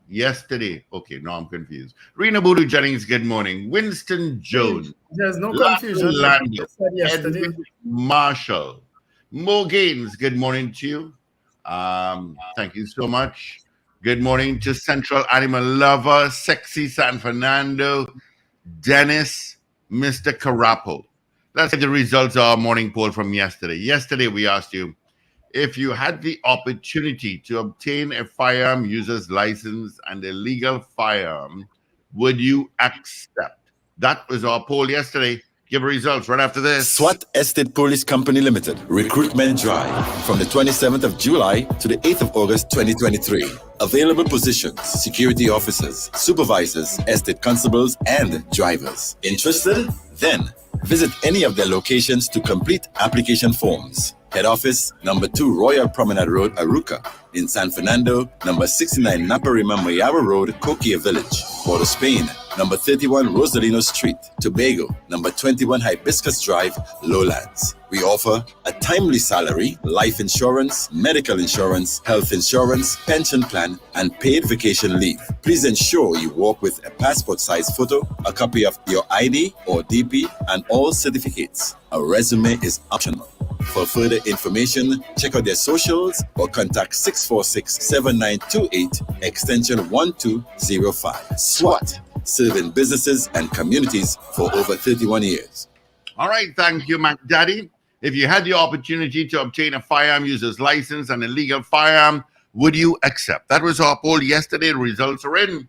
yesterday. Okay, now I'm confused. Rena Boodoo Jennings, good morning. Winston Jones. There's no confusion. Edwin Marshall. Mo Gaines, good morning to you. Thank you so much. Good morning to Central Animal Lover, Sexy San Fernando, Dennis, Mr. Carapo. Let's get the results of our morning poll from yesterday. Yesterday, we asked you, if you had the opportunity to obtain a firearm user's license and a legal firearm, would you accept? That was our poll yesterday. Give results right after this. SWAT Estate Police Company Limited Recruitment Drive from the 27th of July to the 8th of August 2023. Available positions: security officers, supervisors, estate constables, and drivers. Interested? Then visit any of their locations to complete application forms. Head office, number 2 Royal Promenade Road, Aruca. In San Fernando, number 69 Naparima Mayara Road, Coquia Village. Port of Spain, number 31 Rosalino Street. Tobago, number 21 Hibiscus Drive, Lowlands. We offer a timely salary, life insurance, medical insurance, health insurance, pension plan, and paid vacation leave. Please ensure you walk with a passport-size photo, a copy of your ID or DP, and all certificates. A resume is optional. For further information, check out their socials or contact 646-7928 extension 1205. SWAT, serving businesses and communities for over 31 years. All right, thank you, Mac Daddy. If you had the opportunity to obtain a firearm user's license and a legal firearm, would you accept? That was our poll yesterday. The results are in.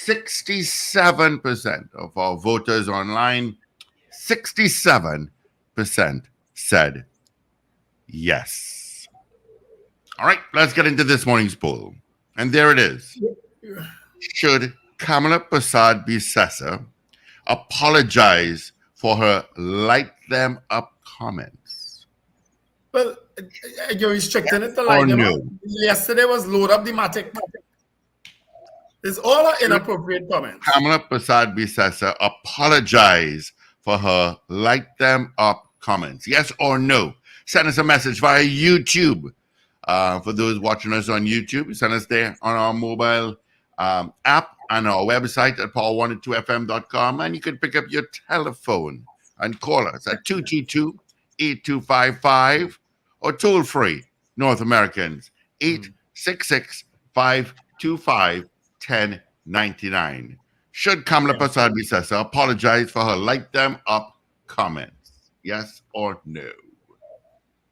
67% of our voters online, 67% said yes. All right, let's get into this morning's poll. And there it is. Should Kamala Persad-Bissessar apologize for her light them up comments? Well, you're restricting it to light them up. Yesterday was load up the matic. It's all inappropriate comments. Kamala Persad-Bissessar apologize for her light them up comments. Yes or no? Send us a message via YouTube. For those watching us on YouTube, send us there on our mobile app and our website at power102fm.com, and you can pick up your telephone and call us at 222-8255 or toll free North Americans 866-525-1099. Should Kamala Persad-Bissessar apologize for her light them up comments? Yes or no?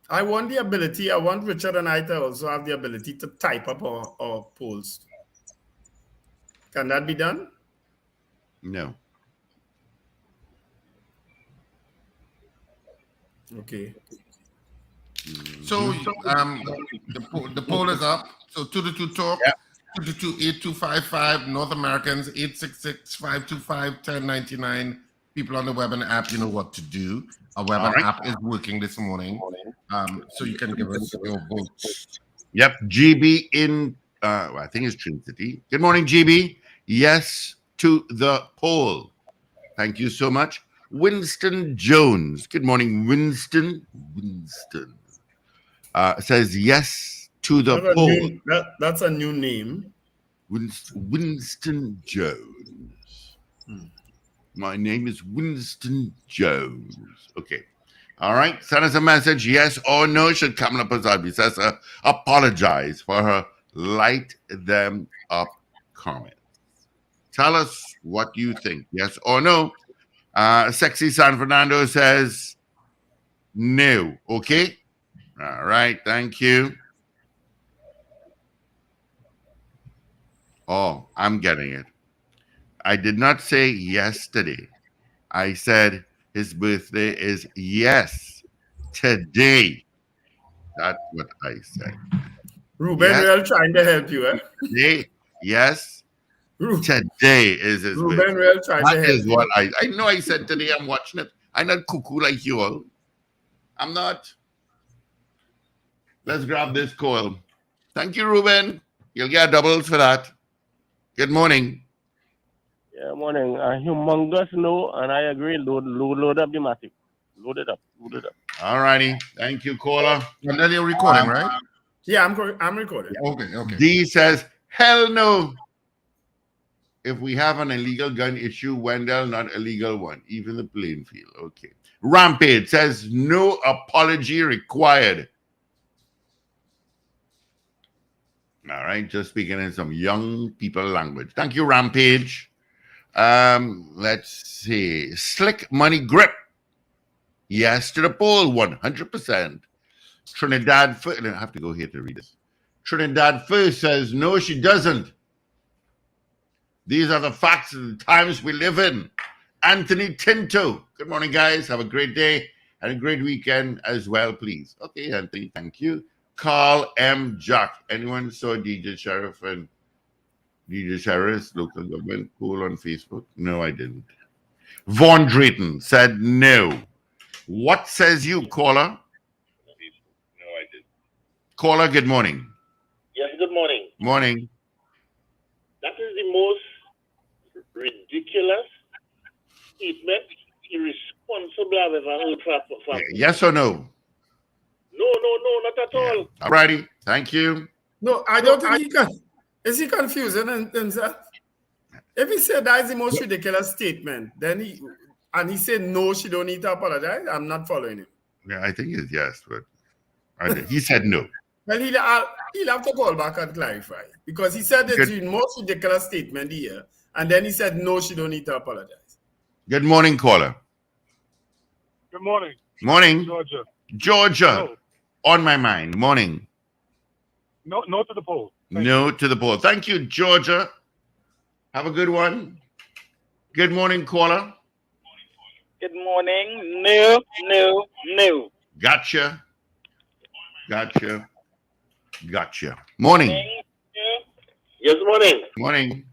I want Richard and I to also have the ability to type up our polls. Can that be done? No. Okay. So the poll is up. So 222 talk. Yep. 222-8255. North Americans 866-525-1099. People on the web and app, you know what to do. Our web and app is working this morning, so you can give us your votes. Yep, GB in I think it's Trinity. Good morning, GB. Yes to the poll. Thank you so much. Winston Jones. Good morning, Winston. Says yes to the poll. That's a new name. Winston Jones. My name is Winston Jones. Okay. All right. Send us a message. Yes or no. Should Kamala Persad-Bissessar apologize for her light them up comments? Tell us what you think. Yes or no. Sexy San Fernando says no. Okay. All right. Thank you. Oh, I'm getting it. I did not say yesterday. I said his birthday is today. That's what I said. Ruben, we're trying to help you, eh? Today, yes. Today is his Ruben, birthday. we're trying to help That is you. what I know. I said today. I'm watching it. I'm not cuckoo like you all. I'm not. Let's grab this call. Thank you, Ruben. You'll get doubles for that. Good morning. Yeah, morning. Humongous no, and I agree. Load up the matic. Load it up. All righty. Thank you, caller. And then you're recording, right? Yeah, I'm recording. Okay. D says, hell no. If we have an illegal gun issue, Wendell, not a legal one, even the playing field. Okay. Rampage says, no apology required. All right, just speaking in some young people language. Thank you, Rampage. Let's see. Slick Money Grip. Yes to the poll, 100%. Trinidad First. I have to go here to read this. Trinidad First says, no, she doesn't. These are the facts of the times we live in. Anthony Tinto. Good morning, guys. Have a great day and a great weekend as well, please. Okay, Anthony, thank you. Carl M. Jack. Anyone saw DJ Sheriff and DJ Sheriff's local government poll on Facebook? No, I didn't. Vaughn Drayton said no. What says you, caller? No, I didn't. Caller, good morning. Yes, good morning. Morning. That is the most ridiculous statement, irresponsible I've ever heard from. Yes or no? No, not at all. All righty. Thank you. No, I don't think he can. Is he confusing himself? If he said that is the most ridiculous statement, then he said no, she don't need to apologize, I'm not following him. Yeah, I think it's yes, but he said no. Well, he'll have to call back and clarify because he said it's the most ridiculous statement here, and then he said no, she don't need to apologize. Good morning, caller. Good morning. Morning. Georgia. No. On my mind. Morning. No to the poll. No to the poll. Thank you, Georgia. Have a good one. Good morning, caller. Good morning. No. Gotcha. Morning. Yes, morning. Morning.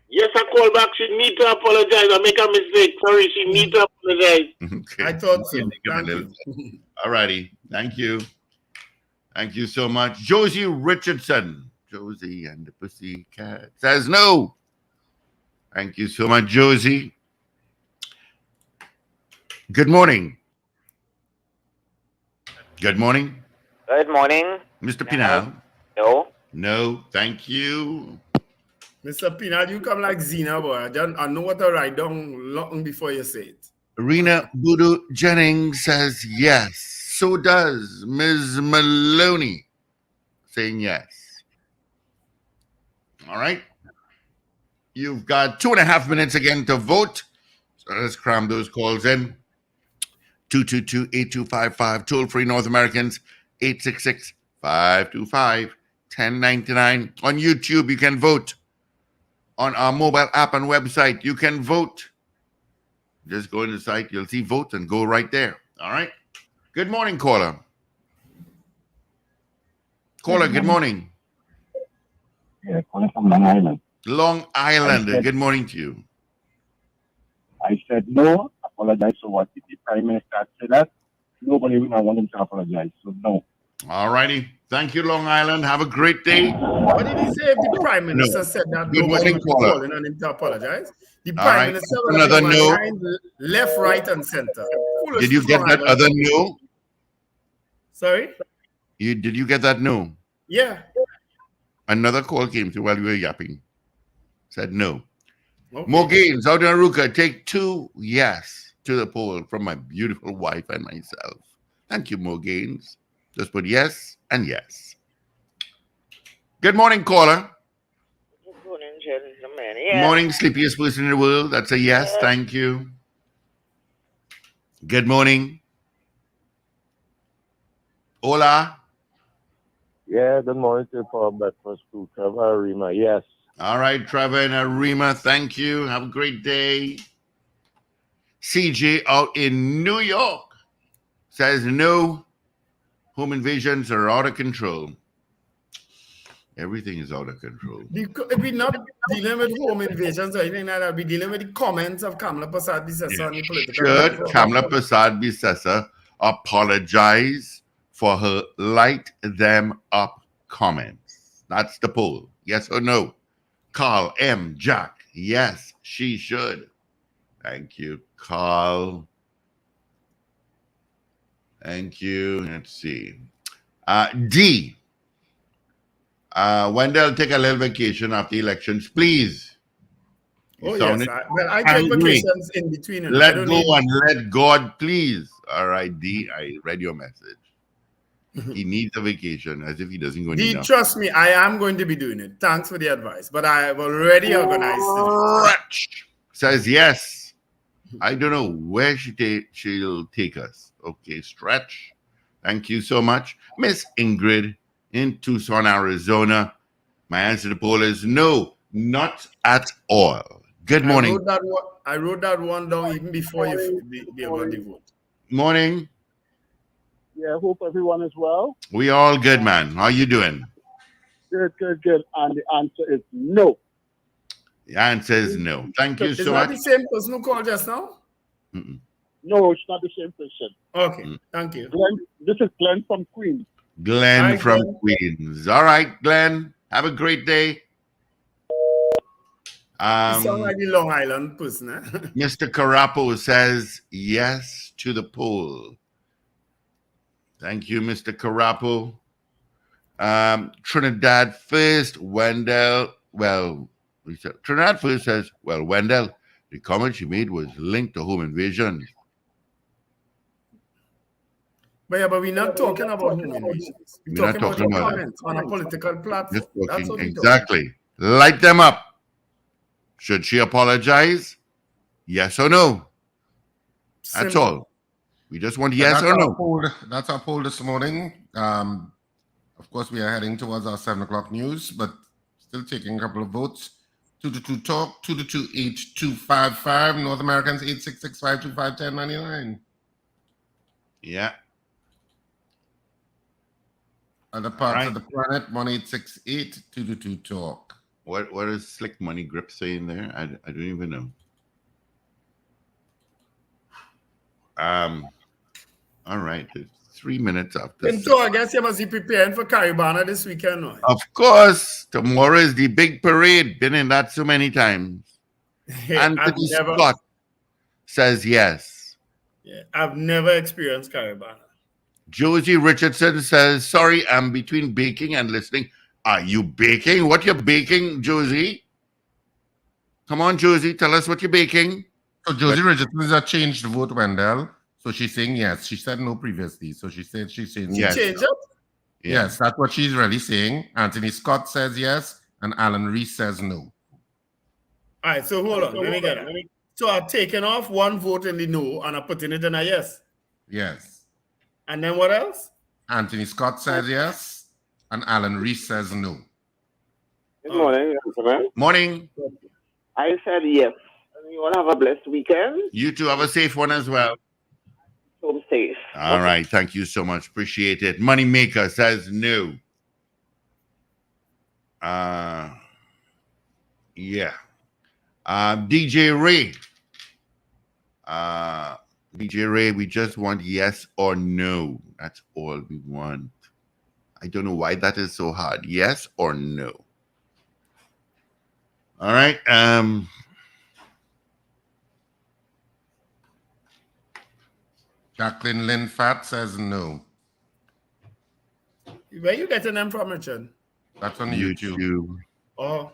Yes, I call back. She need to apologize. I make a mistake. Sorry, she need to apologize. Okay. I thought so. Thank you. All righty. Thank you. Thank you so much. Josie Richardson. Josie and the Pussycat says no. Thank you so much, Josie. Good morning. Good morning. Good morning. Mr. Pinal. No, thank you. Mr. Pinal, you come like Zena, boy. I know what to write down long before you say it. Rena Budu Jennings says yes. So does Ms. Maloney saying yes. All right. You've got 2.5 minutes again to vote. So let's cram those calls in. 222-8255. Toll free North Americans. 866-525-1099. On YouTube, you can vote. On our mobile app and website, you can vote. Just go to the site, you'll see vote and go right there. All right. Good morning, caller. Caller, good morning. Yeah, calling from Long Island. Long Island. Good morning to you. I said no, apologize for what the Prime Minister said that. Nobody would not want him to apologize, so no. All righty. Thank you, Long Island. Have a great day. What did he say if the Prime Minister said that Good nobody morning, was caller. calling on him to apologize? The All Prime right. Minister Another no. Left, right, and center. Did you get that other no? Sorry? Did you get that no? Yeah. Another call came through while you were yapping. Said no. Okay. More games. Out in Aruka, take 2 yes to the poll from my beautiful wife and myself. Thank you, Mo Gaines. Just put yes and yes. Good morning, caller. Good morning, gentlemen. Morning, sleepiest person in the world. That's a yes. Thank you. Good morning. Hola. Yeah, good morning to Power Breakfast Crew. Trevor Arima, yes. All right, Trevor and Arima, thank you. Have a great day. CJ out in New York says no. Home invasions are out of control. Everything is out of control. We're not dealing with home invasions or anything like that. We're dealing with the comments of Kamala Persad-Bissessar on the political Should platform. Kamala Persad-Bissessar apologize for her light them up comments? That's the poll. Yes or no? Carl M. Jack. Yes, she should. Thank you, Carl. Thank you. Let's see. D. Wendell, take a little vacation after elections, please. Oh, yes. I take vacations in between. Let go and let God, please. All right, D, I read your message. He needs a vacation, as if he doesn't go D, enough. trust me, I am going to be doing it. Thanks for the advice. But I have already organized it. Says yes. I don't know where she'll take us. Okay, Stretch. Thank you so much. Miss Ingrid in Tucson, Arizona. My answer to the poll is no, not at all. Good morning. I wrote that one down even before they got the vote. Morning. Yeah, hope everyone is well. We all good, man. How you doing? Good. And the answer is no. The answer is no. Thank you so much. Is that the same person who called just now? No, it's not the same person. Okay, thank you. This is Glenn from Queens. Glenn from Queens. All right, Glenn. Have a great day. You sound like the Long Island person. Mr. Carapo says yes to the poll. Thank you, Mr. Carapo. Trinidad first, Wendell. Trinidad first says, Wendell, the comment she made was linked to home invasion. But we're not talking about home invasions. We're talking about comments on a political platform. That's what exactly. Light them up. Should she apologize? Yes or no? That's all. We just want yes or no. That's our poll this morning. Of course, we are heading towards our 7 o'clock news, but still taking a couple of votes. 222 Talk, 222-8255. North Americans, 866-525-1099. Yeah. Other parts of the planet, 1-868-222 Talk. What is Slick Money Grip saying there? I don't even know. All right. 3 minutes after. So I guess you must be preparing for Caribana this weekend. No? Of course. Tomorrow is the big parade. Been in that so many times. Anthony Scott says yes. Yeah, I've never experienced Caribana. Josie Richardson says, sorry, I'm between baking and listening. Are you baking? What you're baking, Josie? Come on, Josie, tell us what you're baking. So Josie Richardson has changed the vote, Wendell. So she's saying yes. She said no previously. So she's saying yes. Change it? Yes, that's what she's really saying. Anthony Scott says yes, and Alan Reese says no. All right, so hold on. Let me get it. So I've taken off one vote in the no, and I'm putting it in a yes. Yes. And then what else? Anthony Scott says yes, and Alan Reese says no. Good morning, gentlemen. Morning. I said yes. You want to have a blessed weekend? You too. Have a safe one as well. Home safe. All right. Thank you so much. Appreciate it. Moneymaker says no. Yeah. DJ Ray. DJ Ray, we just want yes or no. That's all we want. I don't know why that is so hard. Yes or no. All right. Jacqueline Lynn Fat says no. Where you getting them from, Richard? That's on YouTube. Oh.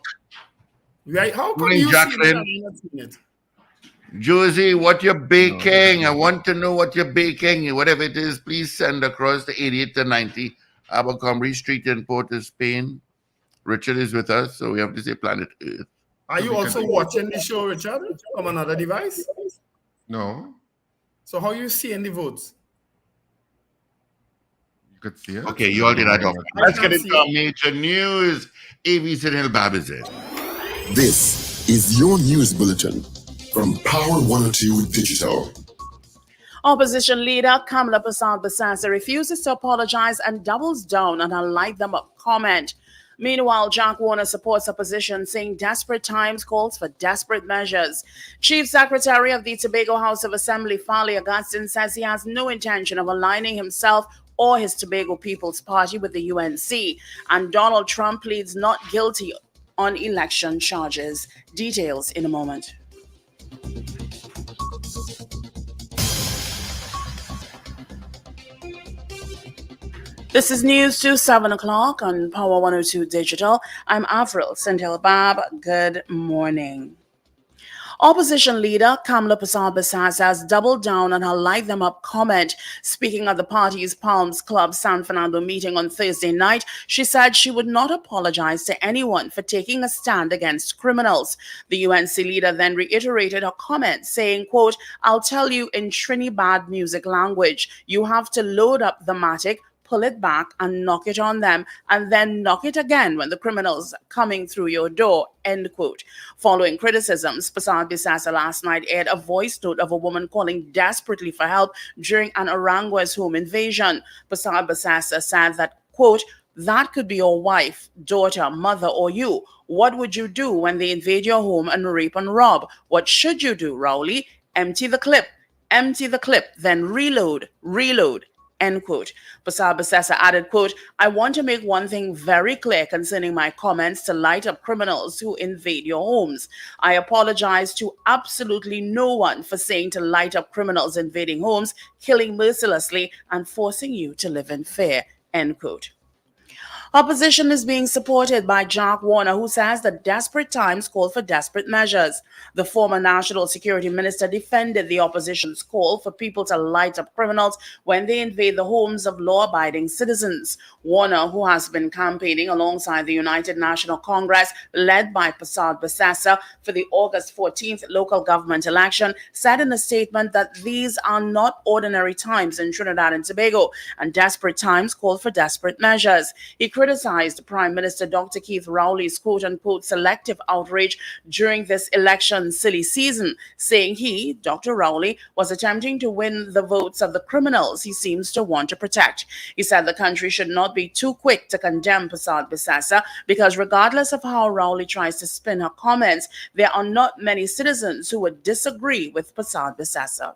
Right. How come you see it? Josie, what you're baking? I want to know what you're baking. Whatever it is, please send across the 88 to 90 Abercrombie Street in Port of Spain. Richard is with us, so we have to say Planet Earth. Are you also watching the show, Richard, from another device? No. So how you seeing the votes? You could see it. Okay, you all did that. Let's get into major news. AV Hill Babizet. This is your news bulletin from Power 102 Digital. Opposition leader Kamala Persad-Bissessy refuses to apologize and doubles down on her light them up comment. Meanwhile, Jack Warner supports opposition, saying desperate times calls for desperate measures. Chief Secretary of the Tobago House of Assembly, Farley Augustine, says he has no intention of aligning himself or his Tobago People's Party with the UNC. And Donald Trump pleads not guilty on election charges. Details in a moment. This is news to 7 o'clock on Power 102 Digital. I'm Avril Senthil-Bab. Good morning. Opposition leader Kamala Persad-Bissassa has doubled down on her light them up comment. Speaking at the party's Palms Club San Fernando meeting on Thursday night, she said she would not apologize to anyone for taking a stand against criminals. The UNC leader then reiterated her comment, saying, quote, "I'll tell you in Trinidad music language, you have to load up the matic, pull it back and knock it on them, and then knock it again when the criminal's coming through your door," end quote. Following criticisms, Persad-Bissassa last night aired a voice note of a woman calling desperately for help during an Aranguez home invasion. Persad-Bissassa said that, quote, "That could be your wife, daughter, mother, or you. What would you do when they invade your home and rape and rob? What should you do, Rowley? Empty the clip, then reload, end quote. Persad-Bissassa added, quote, "I want to make one thing very clear concerning my comments to light up criminals who invade your homes. I apologize to absolutely no one for saying to light up criminals invading homes, killing mercilessly, and forcing you to live in fear," end quote. Opposition is being supported by Jack Warner, who says that desperate times call for desperate measures. The former National Security Minister defended the opposition's call for people to light up criminals when they invade the homes of law-abiding citizens. Warner, who has been campaigning alongside the United National Congress, led by Persad-Bissassa, for the August 14th local government election, said in a statement that these are not ordinary times in Trinidad and Tobago, and desperate times call for desperate measures. He criticized Prime Minister Dr. Keith Rowley's quote-unquote selective outrage during this election silly season, saying he, Dr. Rowley, was attempting to win the votes of the criminals he seems to want to protect. He said the country should not be too quick to condemn Persad-Bissassa because regardless of how Rowley tries to spin her comments, there are not many citizens who would disagree with Persad-Bissassa.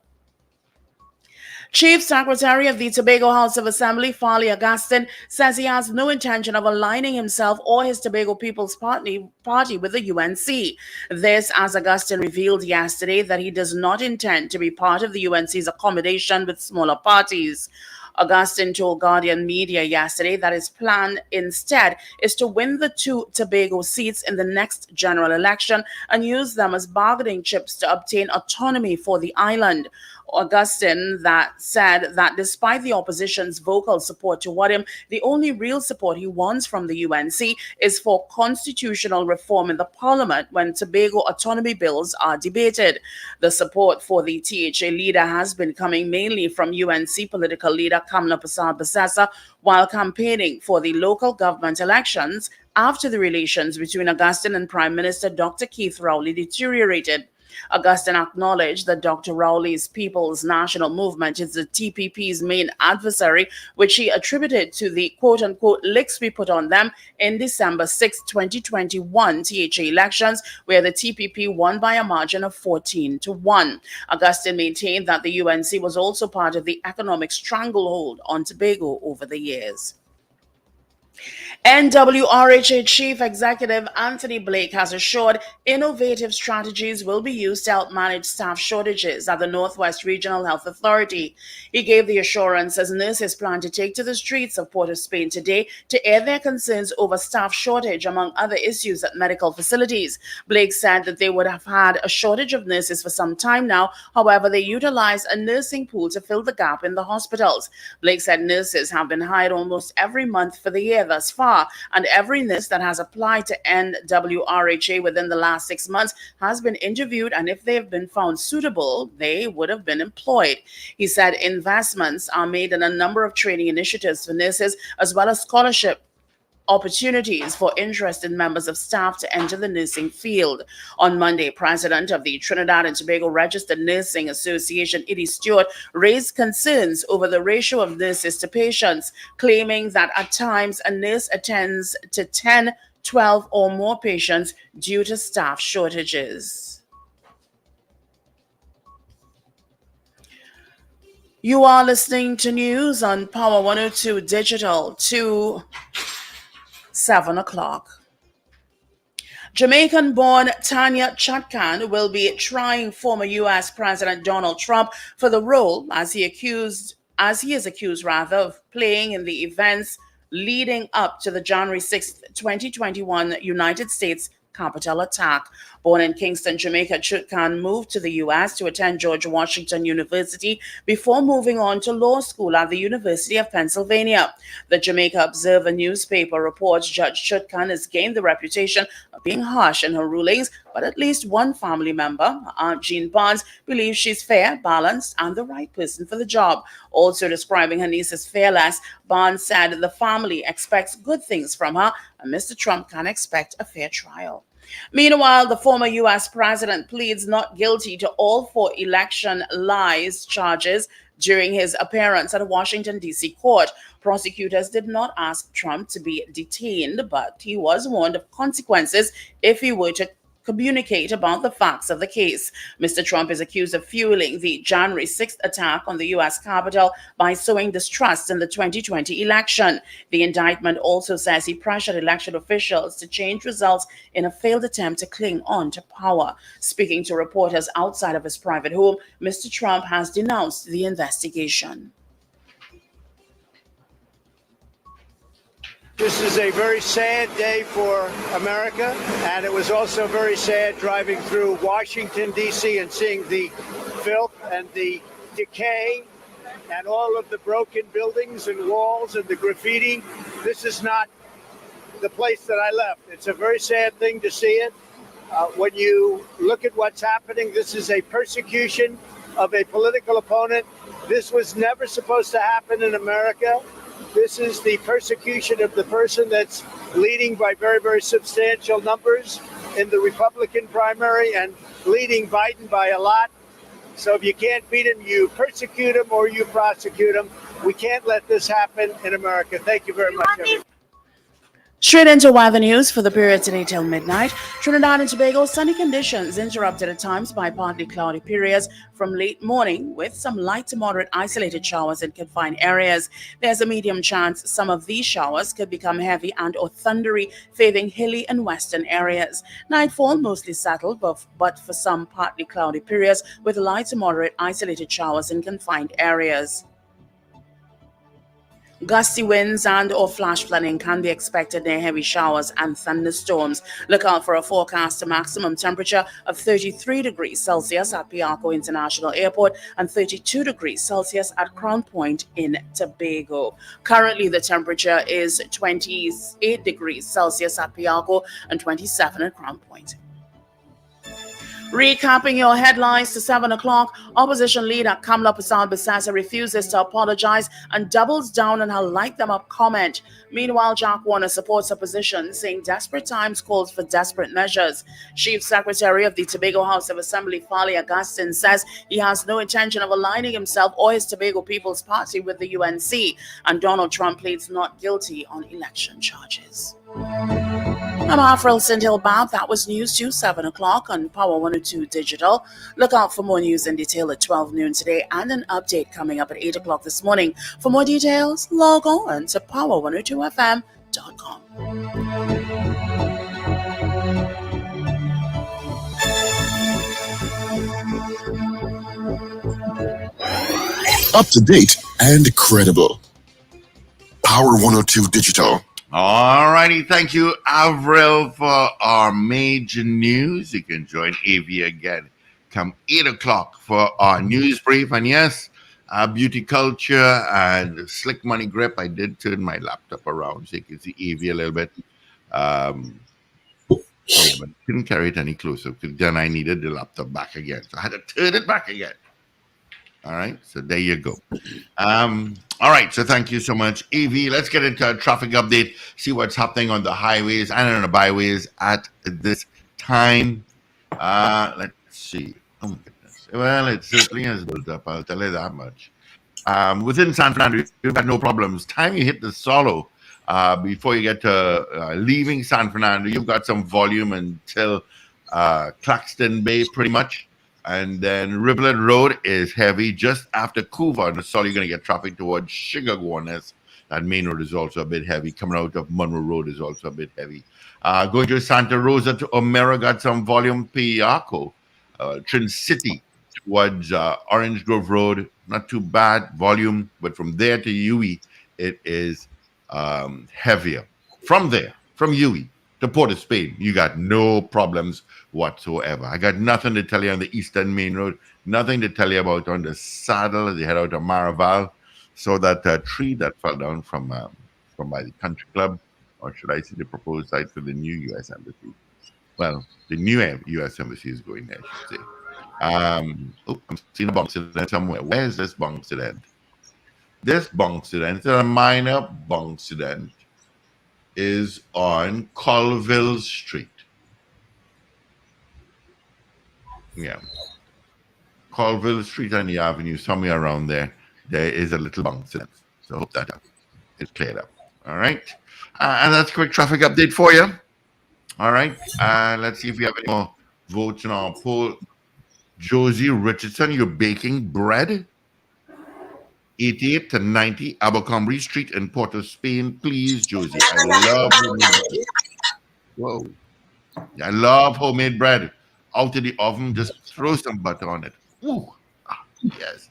Chief Secretary of the Tobago House of Assembly, Farley Augustin, says he has no intention of aligning himself or his Tobago People's Party with the UNC. This as Augustin revealed yesterday that he does not intend to be part of the UNC's accommodation with smaller parties. Augustin told Guardian Media yesterday that his plan instead is to win the 2 Tobago seats in the next general election and use them as bargaining chips to obtain autonomy for the island. Augustin that said that despite the opposition's vocal support toward him, the only real support he wants from the UNC is for constitutional reform in the parliament when Tobago autonomy bills are debated. The support for the THA leader has been coming mainly from UNC political leader Kamala Persad-Bissassa while campaigning for the local government elections after the relations between Augustin and Prime Minister Dr. Keith Rowley deteriorated. Augustin acknowledged that Dr. Rowley's People's National Movement is the TPP's main adversary, which he attributed to the quote-unquote licks we put on them in December 6, 2021 THA elections, where the TPP won by a margin of 14-1. Augustin maintained that the UNC was also part of the economic stranglehold on Tobago over the years. NWRHA Chief Executive Anthony Blake has assured innovative strategies will be used to help manage staff shortages at the Northwest Regional Health Authority. He gave the assurance as nurses plan to take to the streets of Port of Spain today to air their concerns over staff shortage, among other issues at medical facilities. Blake said that they would have had a shortage of nurses for some time now. However, they utilize a nursing pool to fill the gap in the hospitals. Blake said nurses have been hired almost every month for the year thus far, and every nurse that has applied to NWRHA within the last 6 months has been interviewed, and if they have been found suitable, they would have been employed. He said investments are made in a number of training initiatives for nurses, as well as scholarship opportunities for interested members of staff to enter the nursing field. On Monday, President of the Trinidad and Tobago Registered Nursing Association, Eddie Stewart, raised concerns over the ratio of nurses to patients, claiming that at times a nurse attends to 10, 12 or more patients due to staff shortages. You are listening to news on Power 102 Digital to 7 o'clock. Jamaican-born Tanya Chutkan will be trying former U.S. President Donald Trump for the role as he accused as he is accused, rather, of playing in the events leading up to the January 6th, 2021 United States Capitol attack. Born in Kingston, Jamaica, Chut Khan moved to the U.S. to attend George Washington University before moving on to law school at the University of Pennsylvania. The Jamaica Observer newspaper reports Judge Chut Khan has gained the reputation of being harsh in her rulings, but at least one family member, Aunt Jean Barnes, believes she's fair, balanced, and the right person for the job. Also describing her niece as fearless, Barnes said the family expects good things from her, and Mr. Trump can expect a fair trial. Meanwhile, the former U.S. president pleads not guilty to all 4 election lies charges during his appearance at a Washington, D.C. court. Prosecutors did not ask Trump to be detained, but he was warned of consequences if he were to communicate about the facts of the case. Mr. Trump is accused of fueling the January 6th attack on the U.S. Capitol by sowing distrust in the 2020 election. The indictment also says he pressured election officials to change results in a failed attempt to cling on to power. Speaking to reporters outside of his private home, Mr. Trump has denounced the investigation. This is a very sad day for America, and it was also very sad driving through Washington, D.C. and seeing the filth and the decay and all of the broken buildings and walls and the graffiti. This is not the place that I left. It's a very sad thing to see it. When you look at what's happening, this is a persecution of a political opponent. This was never supposed to happen in America. This is the persecution of the person that's leading by very, very substantial numbers in the Republican primary and leading Biden by a lot. So if you can't beat him, you persecute him or you prosecute him. We can't let this happen in America. Thank you very much, everyone. Straight into weather news for the period today till midnight. Trinidad and Tobago, sunny conditions interrupted at times by partly cloudy periods from late morning with some light to moderate isolated showers in confined areas. There's a medium chance some of these showers could become heavy and or thundery, favoring hilly and western areas. Nightfall mostly settled, but for some partly cloudy periods with light to moderate isolated showers in confined areas. Gusty winds and or flash flooding can be expected near heavy showers and thunderstorms. Look out for a forecast maximum temperature of 33 degrees Celsius at Piarco International Airport and 32 degrees Celsius at Crown Point in Tobago. Currently, the temperature is 28 degrees Celsius at Piarco and 27 at Crown Point. Recapping your headlines to 7 o'clock, opposition leader Kamla Persad-Bissessar refuses to apologize and doubles down on her light them up comment. Meanwhile, Jack Warner supports her position, saying desperate times calls for desperate measures. Chief Secretary of the Tobago House of Assembly, Fali Augustin, says he has no intention of aligning himself or his Tobago People's Party with the UNC, and Donald Trump pleads not guilty on election charges. I'm Afrel Sindhil Bab. That was news to 7 o'clock on Power 102 Digital. Look out for more news in detail at 12 noon today and an update coming up at 8 o'clock this morning. For more details, log on to power102fm.com. Up to date and credible. Power 102 Digital. All righty. Thank you, Avril, for our major news. You can join AV again come 8 o'clock for our news brief. And yes, beauty culture and slick money grip. I did turn my laptop around so you can see AV a little bit. But couldn't carry it any closer because then I needed the laptop back again. So I had to turn it back again. All right, so there you go. All right, so thank you so much, AV. Let's get into a traffic update, see what's happening on the highways and on the byways at this time. Let's see. Oh, my goodness. Well, it certainly has built up, I'll tell you that much. Within San Fernando, you've got no problems. Time you hit the Solo, before you get to leaving San Fernando, you've got some volume until Claxton Bay, pretty much. And then Rivulet Road is heavy just after Couva. The Solo, you're going to get traffic towards Sugargourness. That main road is also a bit heavy. Coming out of Monroe Road is also a bit heavy. Going to Santa Rosa to O'Meara, got some volume. Piarco, Trin City towards Orange Grove Road, not too bad volume, but from there to UE, it is heavier. From there, from UE to Port of Spain, you got no problems whatsoever. I got nothing to tell you on the Eastern Main Road, nothing to tell you about on the Saddle as you head out to Maraval. So that tree that fell down from by the country club, or should I say the proposed site for the new U.S. Embassy? Well, the new U.S. Embassy is going there, I should say. I'm seeing a bunk accident somewhere. Where is this bunk accident? This bunk accident, it's a minor bunk accident, is on Colville Street. Yeah. Colville Street and the Avenue, somewhere around there, there is a little bunk accident. So I hope that is cleared up. All right. And that's a quick traffic update for you. All right. Let's see if we have any more votes in our poll. Josie Richardson, you're baking bread. 88 to 90 Abercrombie Street in Port of Spain. Please, Josie. I love homemade bread. Whoa. I love homemade bread. Out of the oven, just throw some butter on it. Ooh. Ah, yes.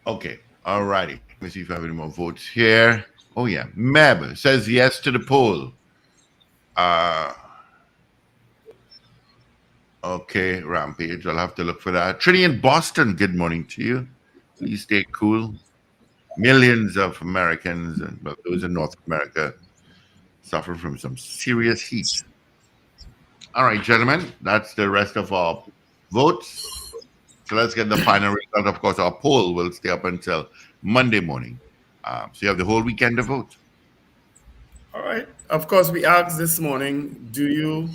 Okay. All righty. Let me see if I have any more votes here. Oh, yeah. Meb says yes to the poll. Okay, Rampage. I'll have to look for that. Trinity in Boston, good morning to you. Please stay cool. Millions of Americans, and those in North America, suffer from some serious heat. All right, gentlemen, that's the rest of our votes. So let's get the final result. Of course, our poll will stay up until Monday morning. So you have the whole weekend to vote. All right. Of course, we asked this morning, do you,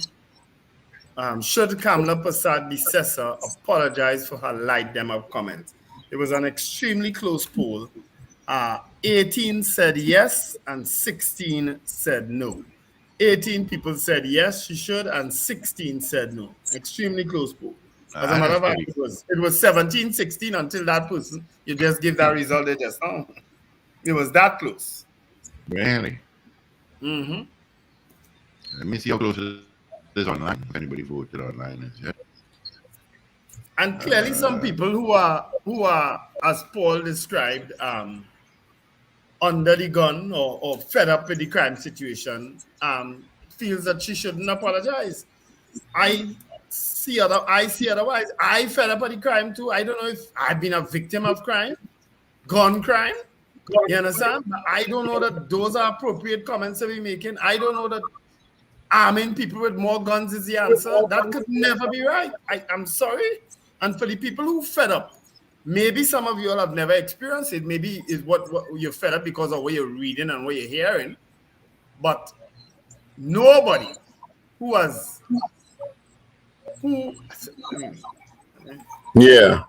should Kamala Persad-Bissessar apologize for her light them up comment? It was an extremely close poll. 18 said yes and 16 said no. 18 people said yes, she should, and 16 said no. Extremely close poll. As a matter of fact, it was 17-16 until that person, you just give that result, they just, it was that close. Really? Mm-hmm. Let me see how close it is online. If anybody voted online, is it? And clearly, some people who are, as Paul described, under the gun or fed up with the crime situation, feels that she shouldn't apologize. I see otherwise. I fed up with the crime too. I don't know if I've been a victim of crime, gun crime. You understand? But I don't know that those are appropriate comments to be making. I don't know that arming people with more guns is the answer. That could never be right. I'm sorry. And for the people who fed up, maybe some of you all have never experienced it. Maybe it's what you're fed up because of what you're reading and what you're hearing. But nobody Yeah.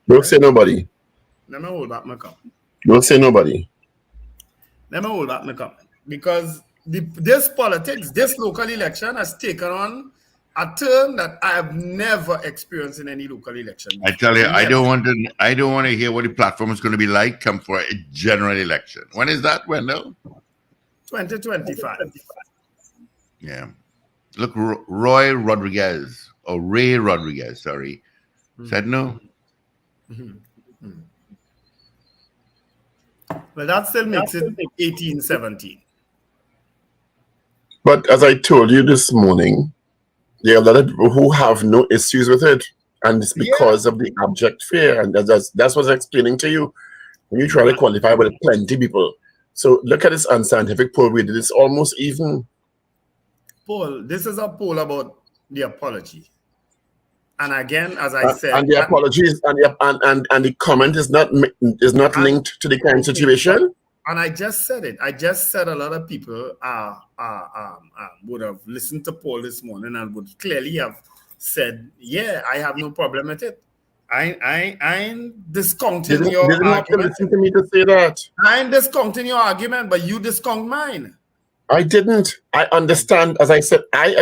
Don't say nobody. Let me hold back my comment. Don't say nobody. Let me hold back my comment. Because this politics, this local election has taken on a turn that I have never experienced in any local election. I tell you, I don't want to hear what the platform is going to be like come for a general election. When is that, Wendell? 2025. Yeah. Look, Ray Rodriguez, said no. Mm-hmm. Well, that still makes it 18-17. But as I told you this morning, there are a lot of people who have no issues with it. And it's because of the abject fear. And that's what I was explaining to you. When you try to qualify with plenty of people. So look at this unscientific poll we did. It's almost even. Paul, this is a poll about the apology. And again, as I said, and the apologies and the comment is not linked to the current situation. And I just said it. I just said a lot of people would have listened to Paul this morning and would clearly have said, "Yeah, I have no problem with it." I ain't discounting your argument. You didn't have to listen to me to say that. I ain't discounting your argument, but you discount mine. I didn't. I understand. As I said, I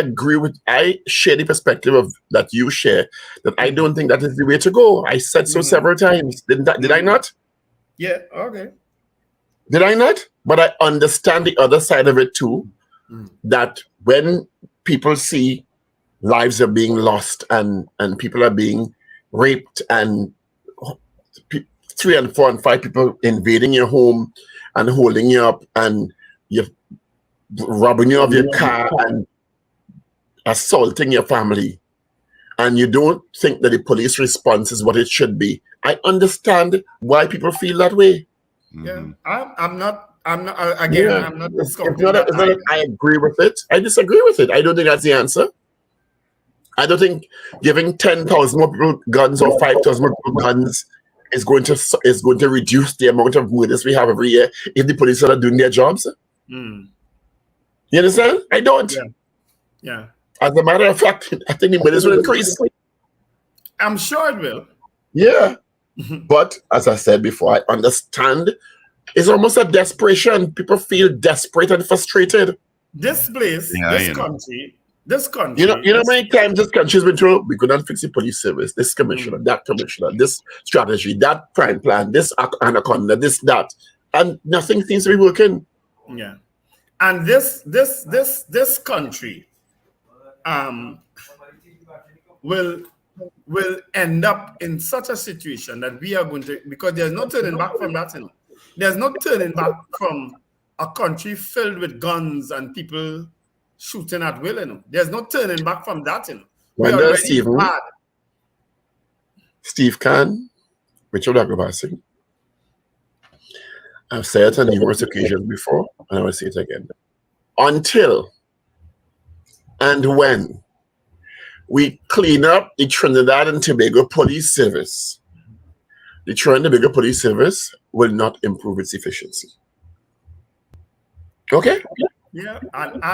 share the perspective that you share, that I don't think that is the way to go. I said so several times. Did I not? Yeah, okay. Did I not? But I understand the other side of it too. That when people see lives are being lost and people are being raped and 3 and 4 and 5 people invading your home and holding you up and you're robbing you of your car and assaulting your family, and you don't think that the police response is what it should be. I understand why people feel that way. Yeah, I'm not discounting it's not I agree with it. I disagree with it. I don't think that's the answer. I don't think giving 10,000 more people guns or 5,000 more people guns is going to reduce the amount of murders we have every year if the police are not doing their jobs. You understand? I don't. Yeah. As a matter of fact, I think the murders will increase. I'm sure it will. Yeah. But as I said before, I understand it's almost a desperation. People feel desperate and frustrated. This place, this country. You know how many times this country's been through? We couldn't fix the police service. This commissioner, that commissioner, this strategy, that crime plan, this anaconda, this, that. And nothing seems to be working. Yeah. And this country will end up in such a situation that we are going to, because there's no turning back from that. There's no turning back from a country filled with guns and people shooting at will. There's no turning back from that. When does Steve Khan, Richard Agabasi, I've said it on numerous occasions before, and I will say it again. Until and when we clean up the Trinidad and Tobago Police Service, the Trinidad and Tobago Police Service will not improve its efficiency. Okay? Yeah, and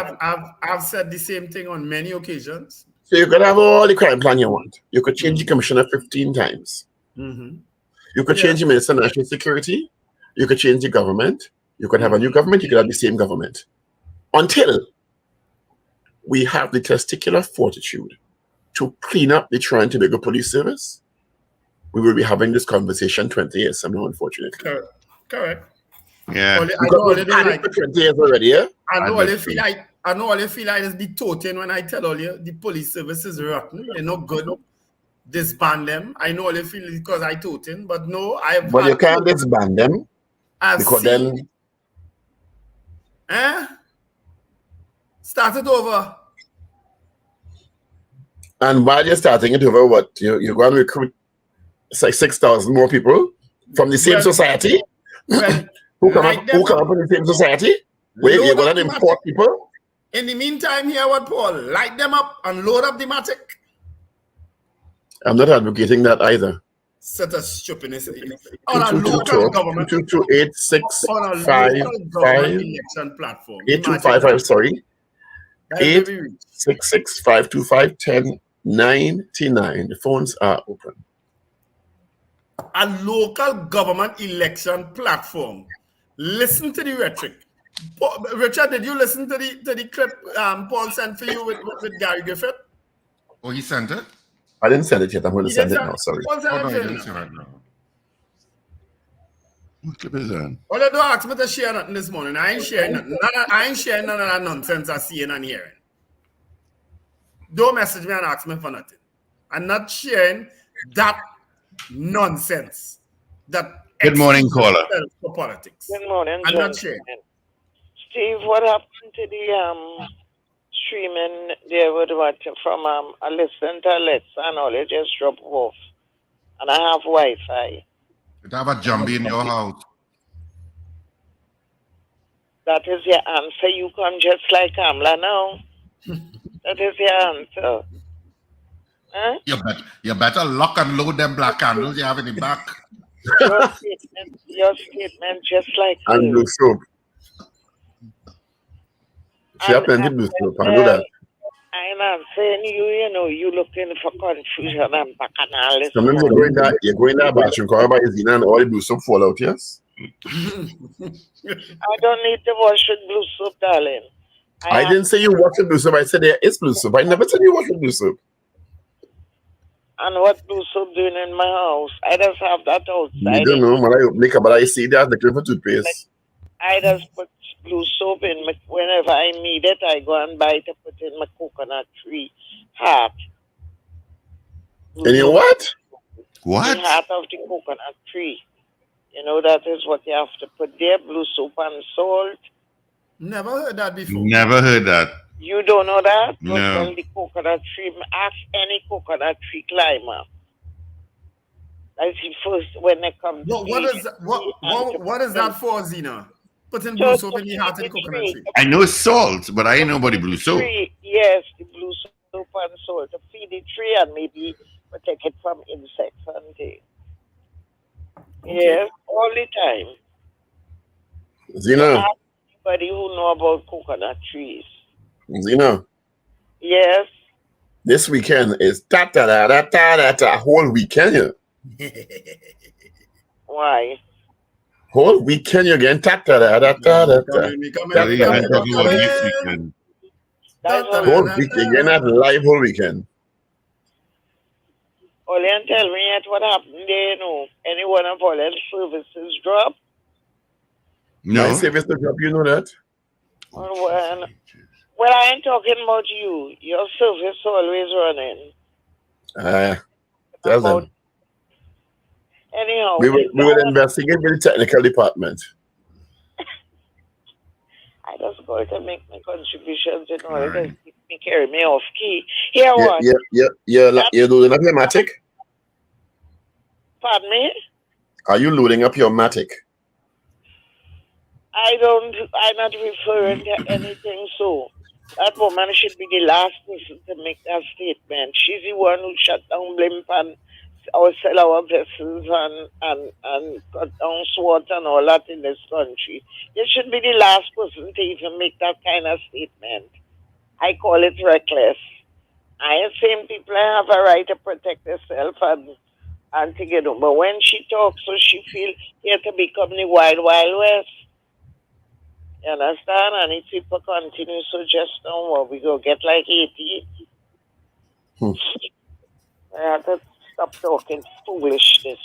I've said the same thing on many occasions. So you could have all the crime plan you want. You could change the commissioner 15 times. You could change the Minister of National Security. You could change the government. You could have a new government. You could have the same government. Until we have the testicular fortitude to clean up the Trinidad and Tobago Police Service, we will be having this conversation 20 years from now, unfortunately. Correct. Yeah. I know all you like 20 years already, yeah? I know all you feel like is be toting when I tell all you the police service is rotten, they're not good. Disband them. I know all you feel because I toting, but no, But you can't disband them. Because then start it over. And while you're starting it over, what? You're going to recruit 6,000 more people from the same society? Who come up in the same society? Wait, you're going to import people? In the meantime, hear what, Paul? Light them up and load up the Matic. I'm not advocating that either. Such a stupidness. On a local government. 2286555 election platform. 8255, sorry. 866-525-1099. The phones are open. A local government election platform. Listen to the rhetoric. Richard, did you listen to the clip Paul sent for you with Gary Griffith? Oh, he sent it? I didn't send it yet. I'm going to send it now. Sorry. Oh, no, I didn't see it right now. What clip is that? All I do ask me to share nothing this morning. I ain't sharing nothing. I ain't sharing none of that nonsense I'm seeing and hearing. Don't message me and ask me for nothing. I'm not sharing that nonsense. Good morning, caller. For politics. Good morning, I'm not sharing. Steve, what happened to the streaming there with what from I listen to Alexa and all it just drop off, and I have Wi-Fi. You have a jumbie in your house. That is your answer. You come just like Kamala now. That is your answer. Huh? You better lock and load them black candles you have in the back. Your statement just like and blue soap. She have plenty blue soap. I know that. I'm not saying you looking for confusion and bacchanal. Sometimes you're going that bathroom, cover by Zina and all the blue soap fall out, yes? I don't need to wash with blue soap, darling. I didn't say you wash with blue soap. I said there is blue soap. I never said you wash with blue soap. And what blue soap doing in my house? I just have that outside. You don't know, when I make up, but I see that the for toothpaste. I just put blue soap in whenever I need it. I go and buy it to put in my coconut tree heart. And you what? What? The heart of the coconut tree. You know, that is what you have to put there, blue soap and salt. Never heard that before. Never heard that. You don't know that? No. Well, the coconut tree, ask any coconut tree climber. I see first when they come to what is that for, Zena? Putting blue soap in the heart of the coconut tree. I know salt, but I ain't nobody blue soap. Yes, the blue soap and salt to feed the tree and maybe protect it from insects and things. Okay. Yes, all the time. Zena. Anybody who know about coconut trees. Zena. Yes. This weekend is whole weekend. Whole Whole weekend you're getting Whole week again at live whole weekend. Olean, tell me yet what happened there, no? Any one of Olean's services drop? No. My service drop, you know that? Well, I ain't talking about you. Your service always running. Tell them. Anyhow. We will investigate with the technical department. I just got to make my contributions in order to carry me off key. Here what? You're loading up your Matic? Pardon me? Are you loading up your Matic? I'm not referring to anything so. That woman should be the last person to make that statement. She's the one who shut down Blimp and sell our vessels and cut down SWAT and all that in this country. You should be the last person to even make that kind of statement. I call it reckless. I am saying people have a right to protect themselves and to get on. But when she talks, so she feels here to become the wild, wild west. You understand? And if people continue so just now, well, we go get like 80. I have to stop talking foolishness.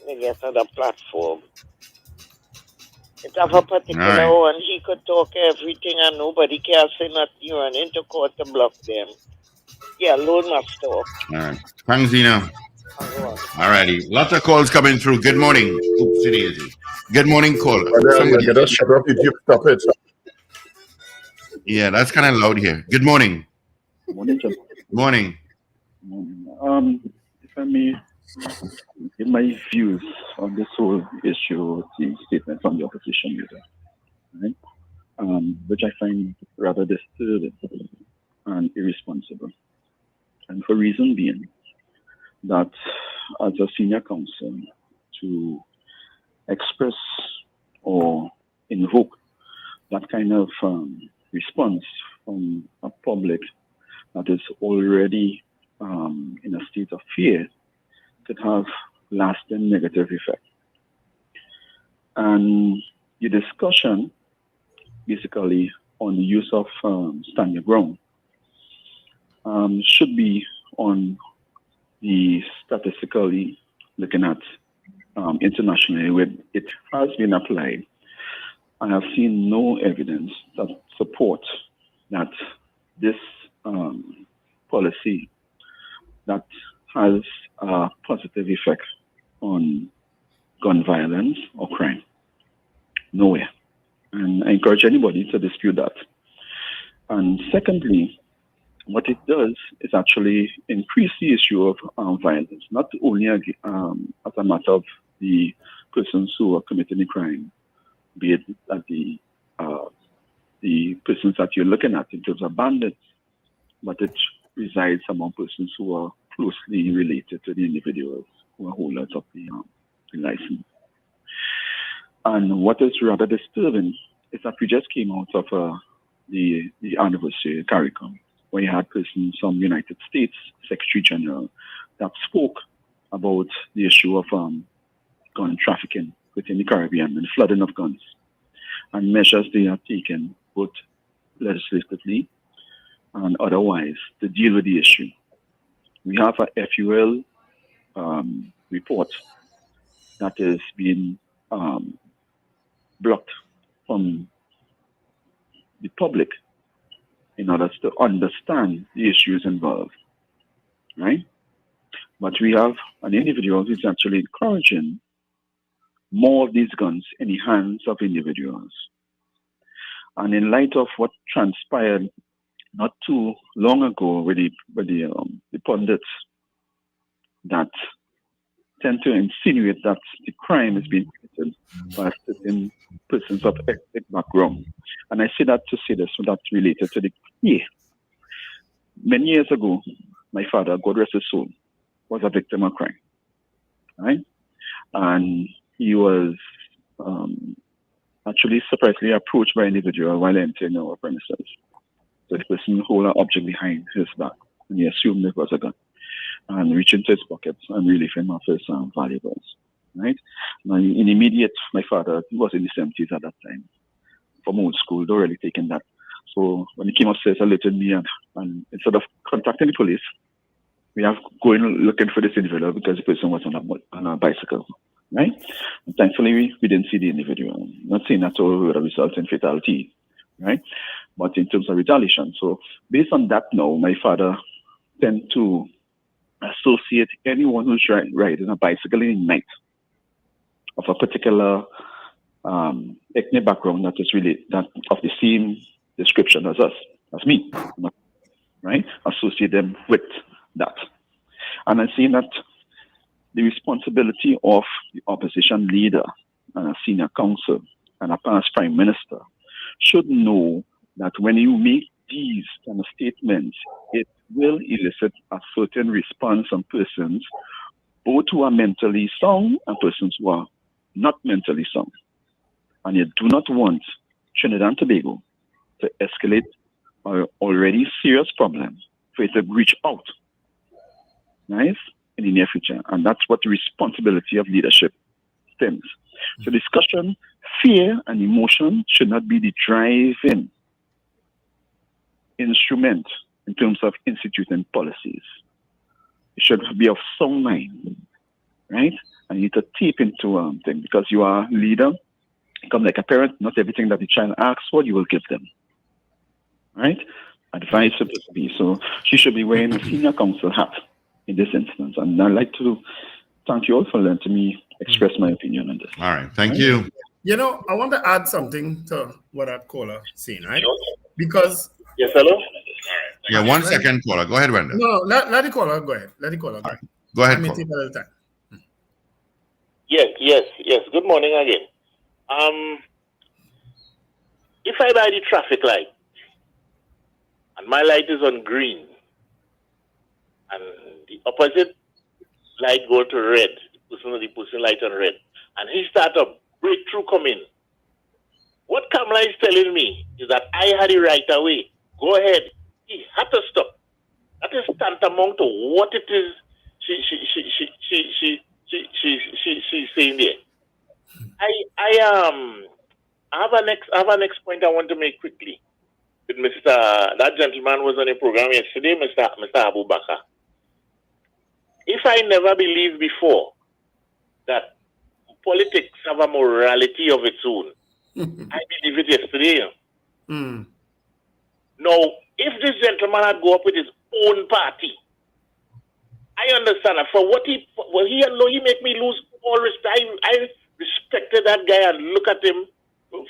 They get on the platform. It have a particular one. He could talk everything and nobody can say nothing. You run into court to block them. Yeah, loan must stop. All right. Thanks, Zena. All righty. Lots of calls coming through. Good morning. Oopsie daisy. Good morning, caller. Just shut up, you stop it. Yeah, that's kind of loud here. Good morning. Morning, John. Morning. If I may give my views on this whole issue, the statement from the opposition leader, right? Which I find rather disturbing and irresponsible. And for reason being that as a senior counsel to express or invoke that kind of response from a public that is already in a state of fear could have lasting negative effect. And the discussion basically on the use of stand your ground should be on the statistically looking at internationally where it has been applied. I have seen no evidence that supports that this policy that has a positive effect on gun violence or crime. Nowhere. And I encourage anybody to dispute that. And secondly, what it does is actually increase the issue of violence, not only as a matter of the persons who are committing the crime, be it that the persons that you're looking at in terms of bandits, but it resides among persons who are closely related to the individuals who are holders of the license. And what is rather disturbing is that we just came out of the anniversary of CARICOM, where you had persons from the United States Secretary General that spoke about the issue of gun trafficking within the Caribbean and flooding of guns and measures they have taken both legislatively and otherwise to deal with the issue. We have a FUL report that is being blocked from the public in order to understand the issues involved, right? But we have an individual who's actually encouraging more of these guns in the hands of individuals. And in light of what transpired not too long ago with the pundits that tend to insinuate that the crime is being committed by certain persons of ethnic background. And I say that to say this, so that's related to the many years ago, my father, God rest his soul, was a victim of crime, right? And he was actually surprisingly approached by an individual while entering our premises. So the person hold an object behind his back, and he assumed it was a gun, and reached into his pockets and relieved him of his valuables, right? Now, in immediate, my father, he was in the 70s at that time, from old school, don't really taking that. So when he came upstairs, alerted me, and instead of contacting the police, we have going looking for this individual because the person was on a bicycle, right? And thankfully, we didn't see the individual. Not saying that all would result in fatality, right? But in terms of retaliation. So based on that now, my father tend to associate anyone who's riding a bicycle in the night of a particular ethnic background that is really that of the same description as us, as me, right? Associate them with that. And I'm saying that the responsibility of the opposition leader and a senior counsel and a past prime minister should know that when you make these kind of statements, it will elicit a certain response from persons, both who are mentally sound and persons who are not mentally sound. And you do not want Trinidad and Tobago to escalate an already serious problem for it to reach out, right, in the near future. And that's what the responsibility of leadership stems. So discussion, fear, and emotion should not be the driving instrument in terms of instituting policies. It should be of sound mind, right? And you need to tap into things because you are a leader. You come like a parent, not everything that the child asks for, you will give them, right? Advice supposed to be. So she should be wearing a senior counsel hat in this instance. And I'd like to thank you all for letting me express my opinion on this. All right. Thank you. You know, I want to add something to what that caller saying, right? Because... Yes, hello? Yeah, 1 second, caller. Go ahead, Wendell. No, let the caller go ahead. Let the caller go ahead. Go ahead, Let me caller. take a little time. Yes. Good morning again. If I buy the traffic light and my light is on green and the opposite light go to red, the person light on red, and he start a breakthrough coming, what Kamala is telling me is that I had it right away. Go ahead. He had to stop. That is tantamount to what it is she's saying there. I have a next point I want to make quickly. With that gentleman was on a program yesterday, Mr. Abu Bakr. If I never believed before that politics have a morality of its own, I believe it yesterday. Now, if this gentleman had go up with his own party, I understand that. For what he make me lose all respect. I respected that guy and look at him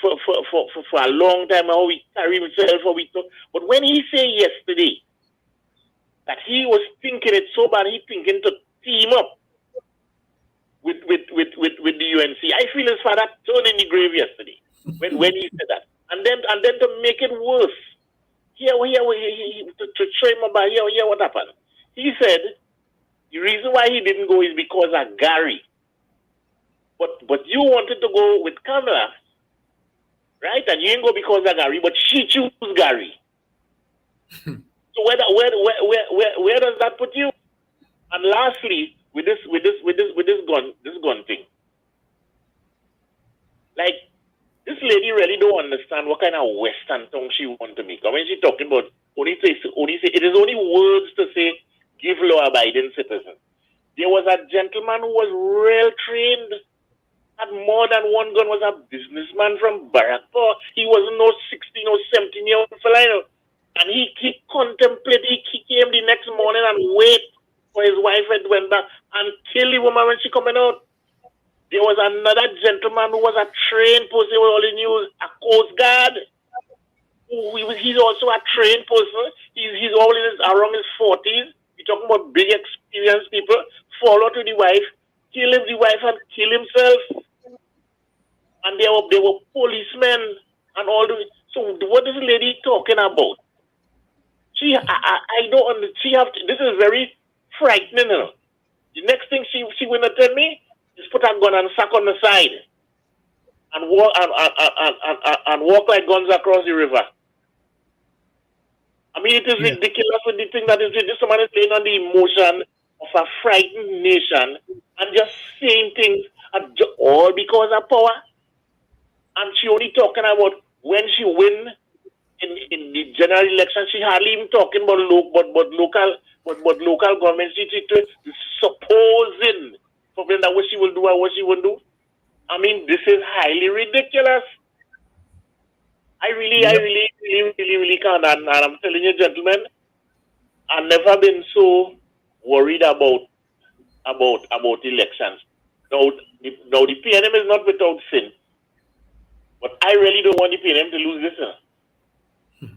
for a long time, how he carry himself, how he talk. But when he said yesterday that he was thinking it so bad, he thinking to team up with the UNC, I feel his father turned in the grave yesterday when he said that. And then to make it worse, to show him about here what happened. He said the reason why he didn't go is because of Gary. But you wanted to go with Kamala, right? And you didn't go because of Gary, but she chose Gary. So where does that put you? And lastly, with this gun thing, like, this lady really don't understand what kind of Western tongue she want to make. And when she talking about only say it is only words to say give law-abiding citizens. There was a gentleman who was real trained had more than one gun, was a businessman from Barrackpore. He wasn't no 16 or 17-year-old fella, you know. And he contemplated, he came the next morning and wait for his wife and went back and kill the woman when she coming out. There was another gentleman who was a trained person, all he knew, a Coast Guard. He's also a trained person. He's always around his 40s. You're talking about big experienced people. Follow to the wife, kill the wife and kill himself. And they were policemen and all the. So what is the lady talking about? I don't understand. This is very frightening. You know? The next thing she will not tell me is put a gun and sack on the side and walk and walk like guns across the river. I mean, it is ridiculous with the thing that is this man is playing on the emotion of a frightened nation and just saying things all because of power. And she only talking about when she win in the general election. She hardly even talking about local government. She supposing something that what she will do and what she won't do. I mean, this is highly ridiculous. I really can't. And I'm telling you, gentlemen, I've never been so worried about elections. Now the PNM is not without sin, but I really don't want the PNM to lose this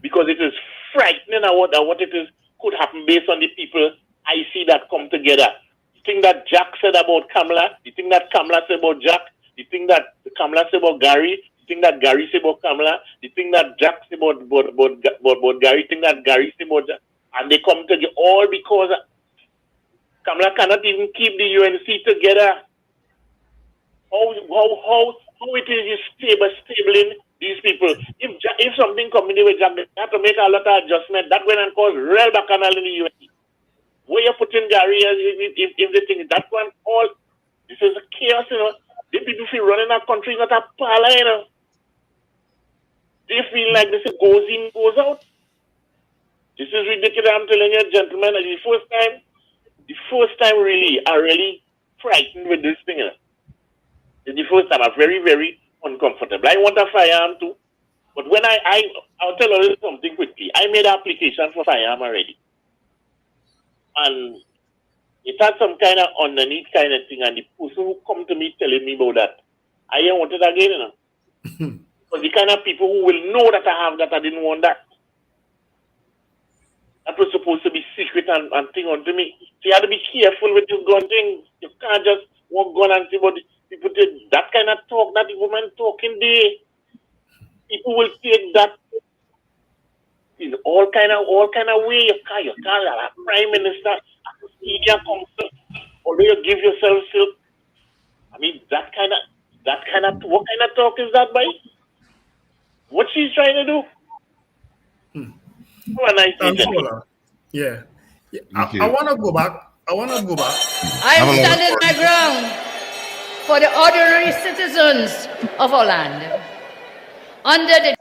because it is frightening what it is could happen based on the people I see that come together. The thing that Jack said about Kamala, the thing that Kamala said about Jack, the thing that Kamala said about Gary, the thing that Gary said about Kamala, the thing that Jack said about Gary, the thing that Gary said about Jack, and they come together all because Kamala cannot even keep the UNC together. How it is stabling these people. If something comes in with Jack, they have to make a lot of adjustment. That went and cause real bacchanal in the UNC. Where you're putting Gary if they think that one all this is a chaos, you know. The people feel running our country not a parlor, you know. They feel like this goes in, goes out. This is ridiculous. I'm telling you, gentlemen, the first time really, I really frightened with this thing. You know. It's the first time I'm very, very uncomfortable. I want a firearm too. But when I'll tell you something quickly. I made an application for firearm already. And it had some kind of underneath kind of thing, and the person who come to me telling me about that, I didn't want it again, you know. But the kind of people who will know that I have that, I didn't want that. That was supposed to be secret and thing onto me. So you have to be careful with this gun thing. You can't just walk gun and see what people did. That kind of talk that the woman talking there. People will take that in all kind of way. You can't a prime minister, a media council, although you give yourself silk. I mean that kind of what kind of talk is that, by? What she's trying to do? Have a nice day. Yeah. I want to go back. I'm standing my ground for the ordinary citizens of our land. Under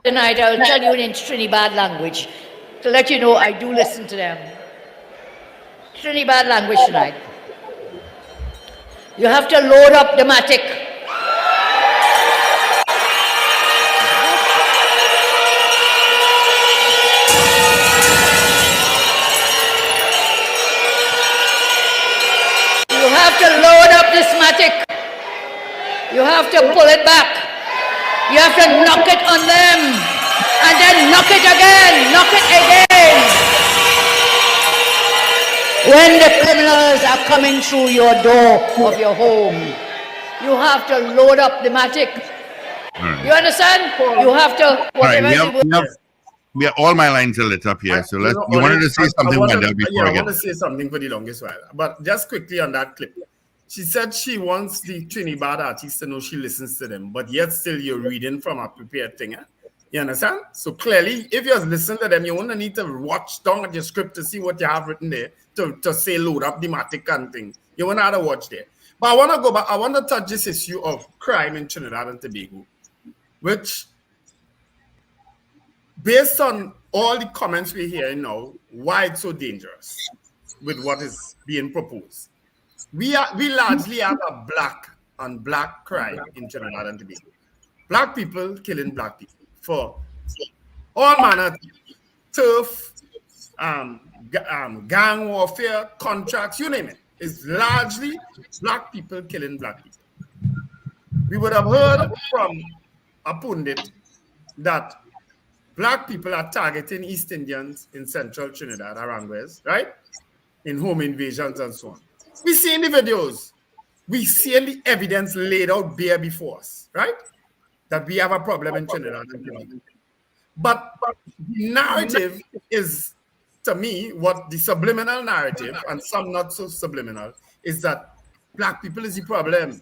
the night, I'll tell you in Trinidad language to let you know I do listen to them. Trinidad language tonight. You have to load up the matic. You have to load up this matic. You have to pull it back. You have to knock it on them, and then knock it again, knock it again. When the criminals are coming through your door of your home, you have to load up the matic. You understand? You have to, whatever all my lines are lit up here, so let's. You wanted to say something, Wendell, before I want to say something for the longest while, but just quickly on that clip. She said she wants the Trinidad artists to know she listens to them, but yet still you're reading from a prepared thing. You understand? So clearly, if you listen to them, you won't need to watch down at your script to see what you have written there to say load up the matic and thing. You won't have to watch there. But I want to go back. I want to touch this issue of crime in Trinidad and Tobago, which, based on all the comments we hear now, why it's so dangerous with what is being proposed. We largely have a black on black crime in Trinidad and Tobago. Black people killing black people for all manner of turf, gang warfare, contracts, you name it. It's largely black people killing black people. We would have heard from a pundit that black people are targeting East Indians in central Trinidad, Aranguez, right? In home invasions and so on. We see in the videos, we see the evidence laid out bare before us, right? That we have a problem in Trinidad and Tobago. But the narrative is, to me, what the subliminal narrative, and some not so subliminal, is that black people is the problem,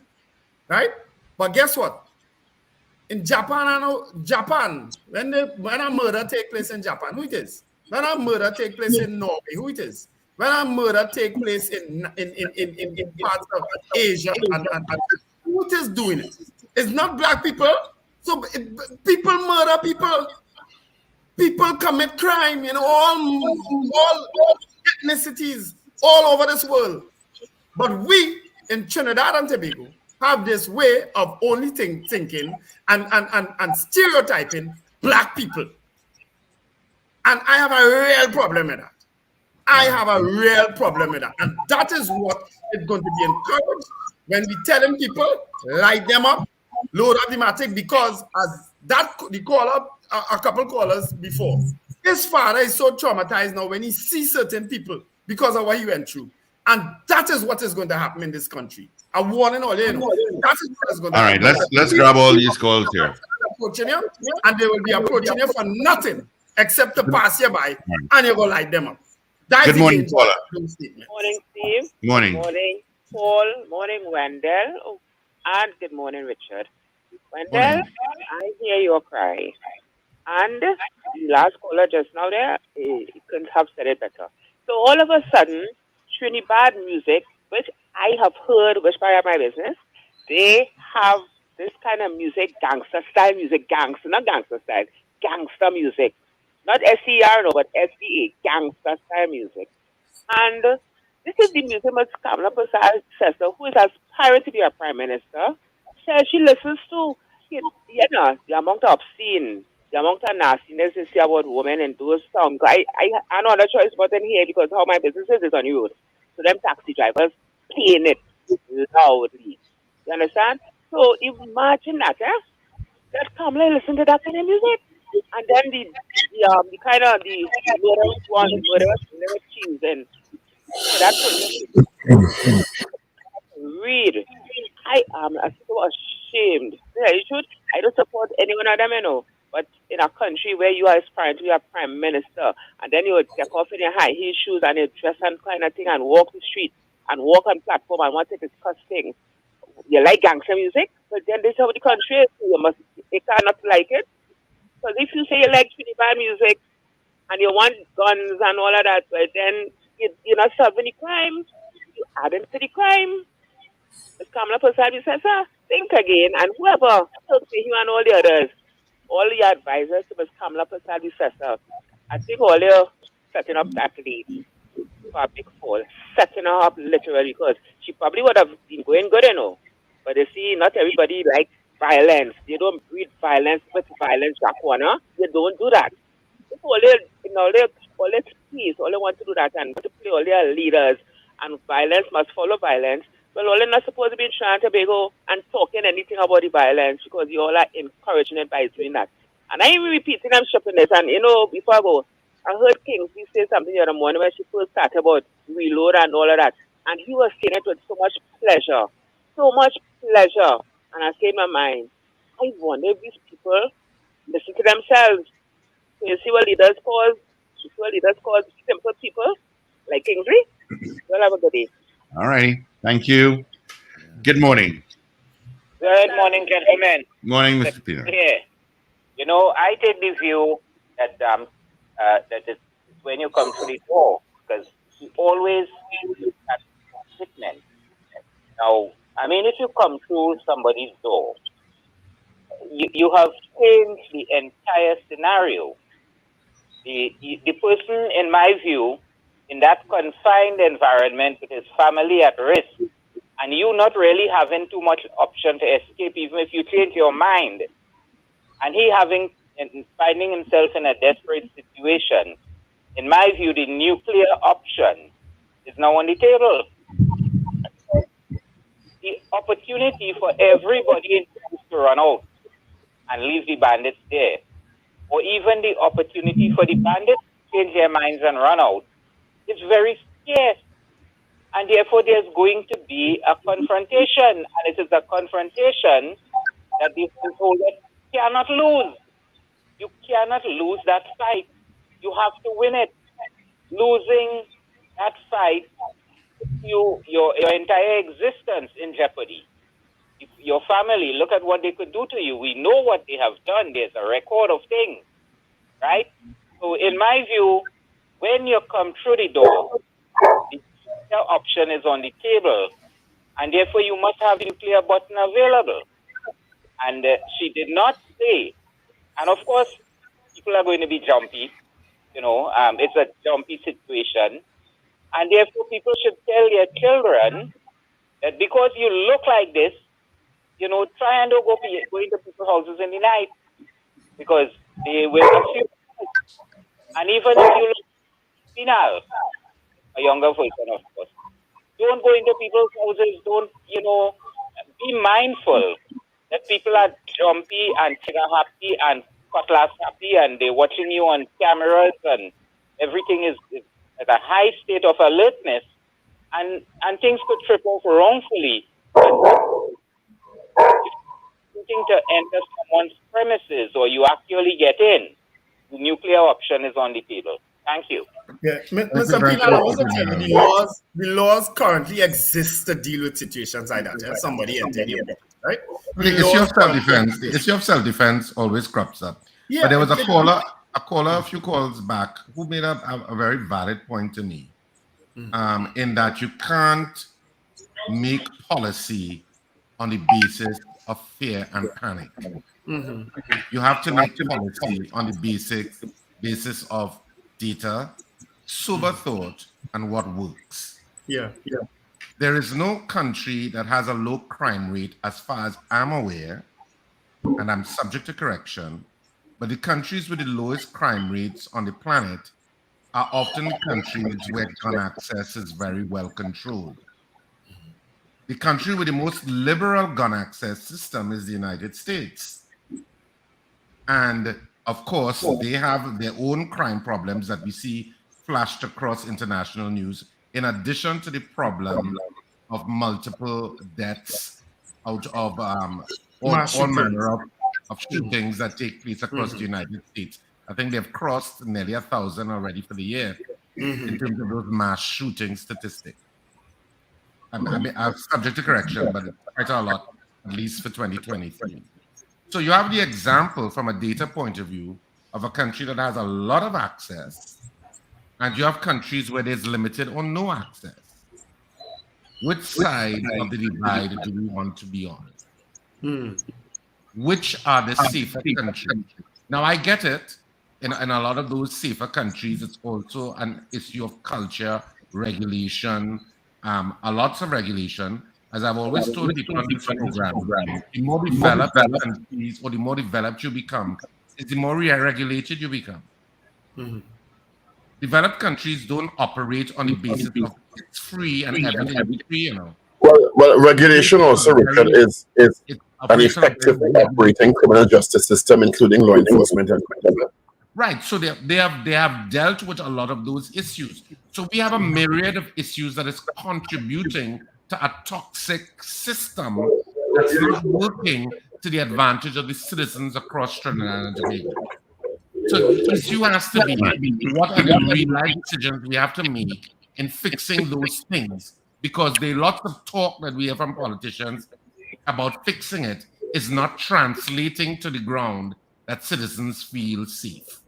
right? But guess what? In Japan, when a murder take place in Japan, who it is? When a murder take place in Norway, who it is? When a murder take place in parts of Asia, and who it is doing it? It's not black people. So people murder people. People commit crime in all ethnicities all over this world. But we in Trinidad and Tobago have this way of only thinking and stereotyping black people. And I have a real problem with that. I have a real problem with that. And that is what is going to be encouraged when we telling people, light them up, load up the matic, because as the caller, a couple callers before, his father is so traumatized now when he sees certain people because of what he went through. And that is what is going to happen in this country. A warning all in. That is what is going to happen. All right, let's grab all these calls here. And they will be approaching you for nothing except to pass you by, and you go light them up. Good morning, caller. Morning, Steve. Morning. Morning, Paul. Morning, Wendell. Oh, and good morning, Richard. Wendell, I hear your cry. And the last caller just now there, he couldn't have said it better. So all of a sudden, Trinidad music, which I have heard, which by my business, they have this kind of music, gangster style music, not gangster style, gangster music. Not SCR, no, but SCA, gangster style music. And this is the music Ms. Kamala Persad, who is aspiring to be a prime minister. She listens to, the amount of obscene, the amount of nastiness you see about women in those songs. I no other choice but in here because how my business is on the road. So them taxi drivers playing it loudly. You understand? So imagine that, that Kamala listen to that kind of music. And then the kind of the murderous one, murderous tunes, and that's what read. I am so ashamed. I don't support any one of them, But in a country where you are aspiring to be a prime minister, and then you would take off in your high heel shoes and your dress and kind of thing, and walk the street and walk on platform and want to discuss things. You like gangster music, but then this is how the country is. You cannot like it. Because if you say you like Trinidad music and you want guns and all of that, but then you're not solving the crime, you add into the crime. Ms. Kamala Persad says, think again, and whoever talks to you and all the others, all the advisors to Ms. Kamala Persad says, I think all you're setting up that lady for a big fall, setting her up literally, because she probably would have been going good, But you see, not everybody likes violence. They don't breed violence with violence, Jaquana. They don't do that. All they peace, all they want to do that and want to play all their leaders, and violence must follow violence. Well, all they're not supposed to be trying to go and talking anything about the violence because you all are encouraging it by doing that. And I even repeating I'm shipping this, and before I go, I heard Kingsley say something the other morning when she first started about reload and all of that. And he was saying it with so much pleasure. And I say in my mind, I wonder if these people listen to themselves. So you see what leaders cause? Simple people like Kingsley? Well, have a good day. All righty. Thank you. Good morning. Good morning, gentlemen. Morning, Mr. Peter. Yeah. I take the view that that is when you come to the door, because you always look at fitment. Now, I mean, if you come through somebody's door, you have changed the entire scenario. The person, in my view, in that confined environment with his family at risk, and you not really having too much option to escape, even if you change your mind, and he finding himself in a desperate situation, in my view, the nuclear option is now on the table. The opportunity for everybody to run out and leave the bandits there, or even the opportunity for the bandits to change their minds and run out, is very scarce. And therefore, there's going to be a confrontation, and it is a confrontation that the holders cannot lose. You cannot lose that fight. You have to win it. Losing that fight puts your entire existence in jeopardy. If your family, look at what they could do to you. We know what they have done. There's a record of things, right? So in my view, when you come through the door, the nuclear option is on the table, and therefore you must have the nuclear button available. And she did not say, and of course, people are going to be jumpy. It's a jumpy situation. And therefore, people should tell their children that because you look like this, try and don't go into people's houses in the night, because they will assume. And even if you look penal, a younger version, of course, don't go into people's houses. Don't, be mindful that people are jumpy and trigger happy and cutlass happy, and they're watching you on cameras, and everything is at a high state of alertness, and things could trip off wrongfully. Looking to enter someone's premises, or you actually get in, the nuclear option is on the table. Thank you. Yeah, Mr. Pinal, I also tell you, the laws currently exist to deal with situations like that. If somebody entered your business, right? It's your self-defense. It's your self-defense always crops up. Yeah, but there was a caller a few calls back who made a very valid point to me, in that you can't make policy on the basis of fear and panic. Mm-hmm. You have to make policy on the basis of data, sober thought, and what works. Yeah. There is no country that has a low crime rate, as far as I'm aware, and I'm subject to correction, but the countries with the lowest crime rates on the planet are often countries where gun access is very well controlled. The country with the most liberal gun access system is the United States. And of course, they have their own crime problems that we see flashed across international news, in addition to the problem of multiple deaths out of all manner of shootings that take place across the United States. I think they've crossed nearly 1,000 already for the year in terms of those mass shooting statistics. I'm subject to correction, but it's quite a lot, at least for 2023. So you have the example from a data point of view of a country that has a lot of access, and you have countries where there's limited or no access. Which side of the divide do we want to be on? Which are the safer countries? Now, I get it. In a lot of those safer countries, it's also an issue of culture, regulation, lots of regulation. As I've always told people on this program, the more developed countries or the more developed you become, is the more regulated you become. Developed countries don't operate on the basis of it's free and everything free, Well, regulation also, Richard, is an effective operating criminal justice system, including law enforcement and criminal. Right. So they have dealt with a lot of those issues. So we have a myriad of issues that is contributing to a toxic system that's not working to the advantage of the citizens across Trinidad and Tobago. So the issue has to be, what are the real-life decisions we have to make in fixing those things? Because there are lots of talk that we hear from politicians about fixing it is not translating to the ground that citizens feel safe.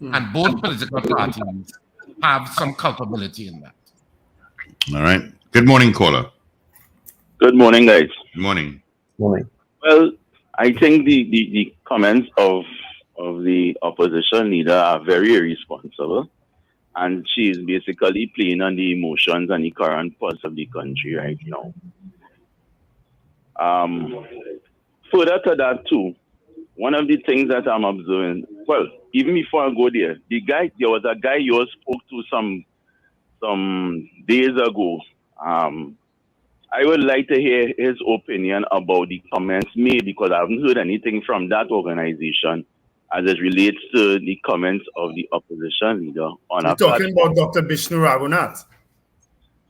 And both political parties have some culpability in that. All right. Good morning, caller. Good morning, guys. Good morning. Morning. Well, I think the comments of the opposition leader are very irresponsible, and she is basically playing on the emotions and the current pulse of the country right now. Further to that too, one of the things that I'm observing, well, even before I go there, there was a guy you spoke to some days ago. I would like to hear his opinion about the comments made, because I haven't heard anything from that organization as it relates to the comments of the opposition leader on You're talking about Dr. Bishnu Raghunath.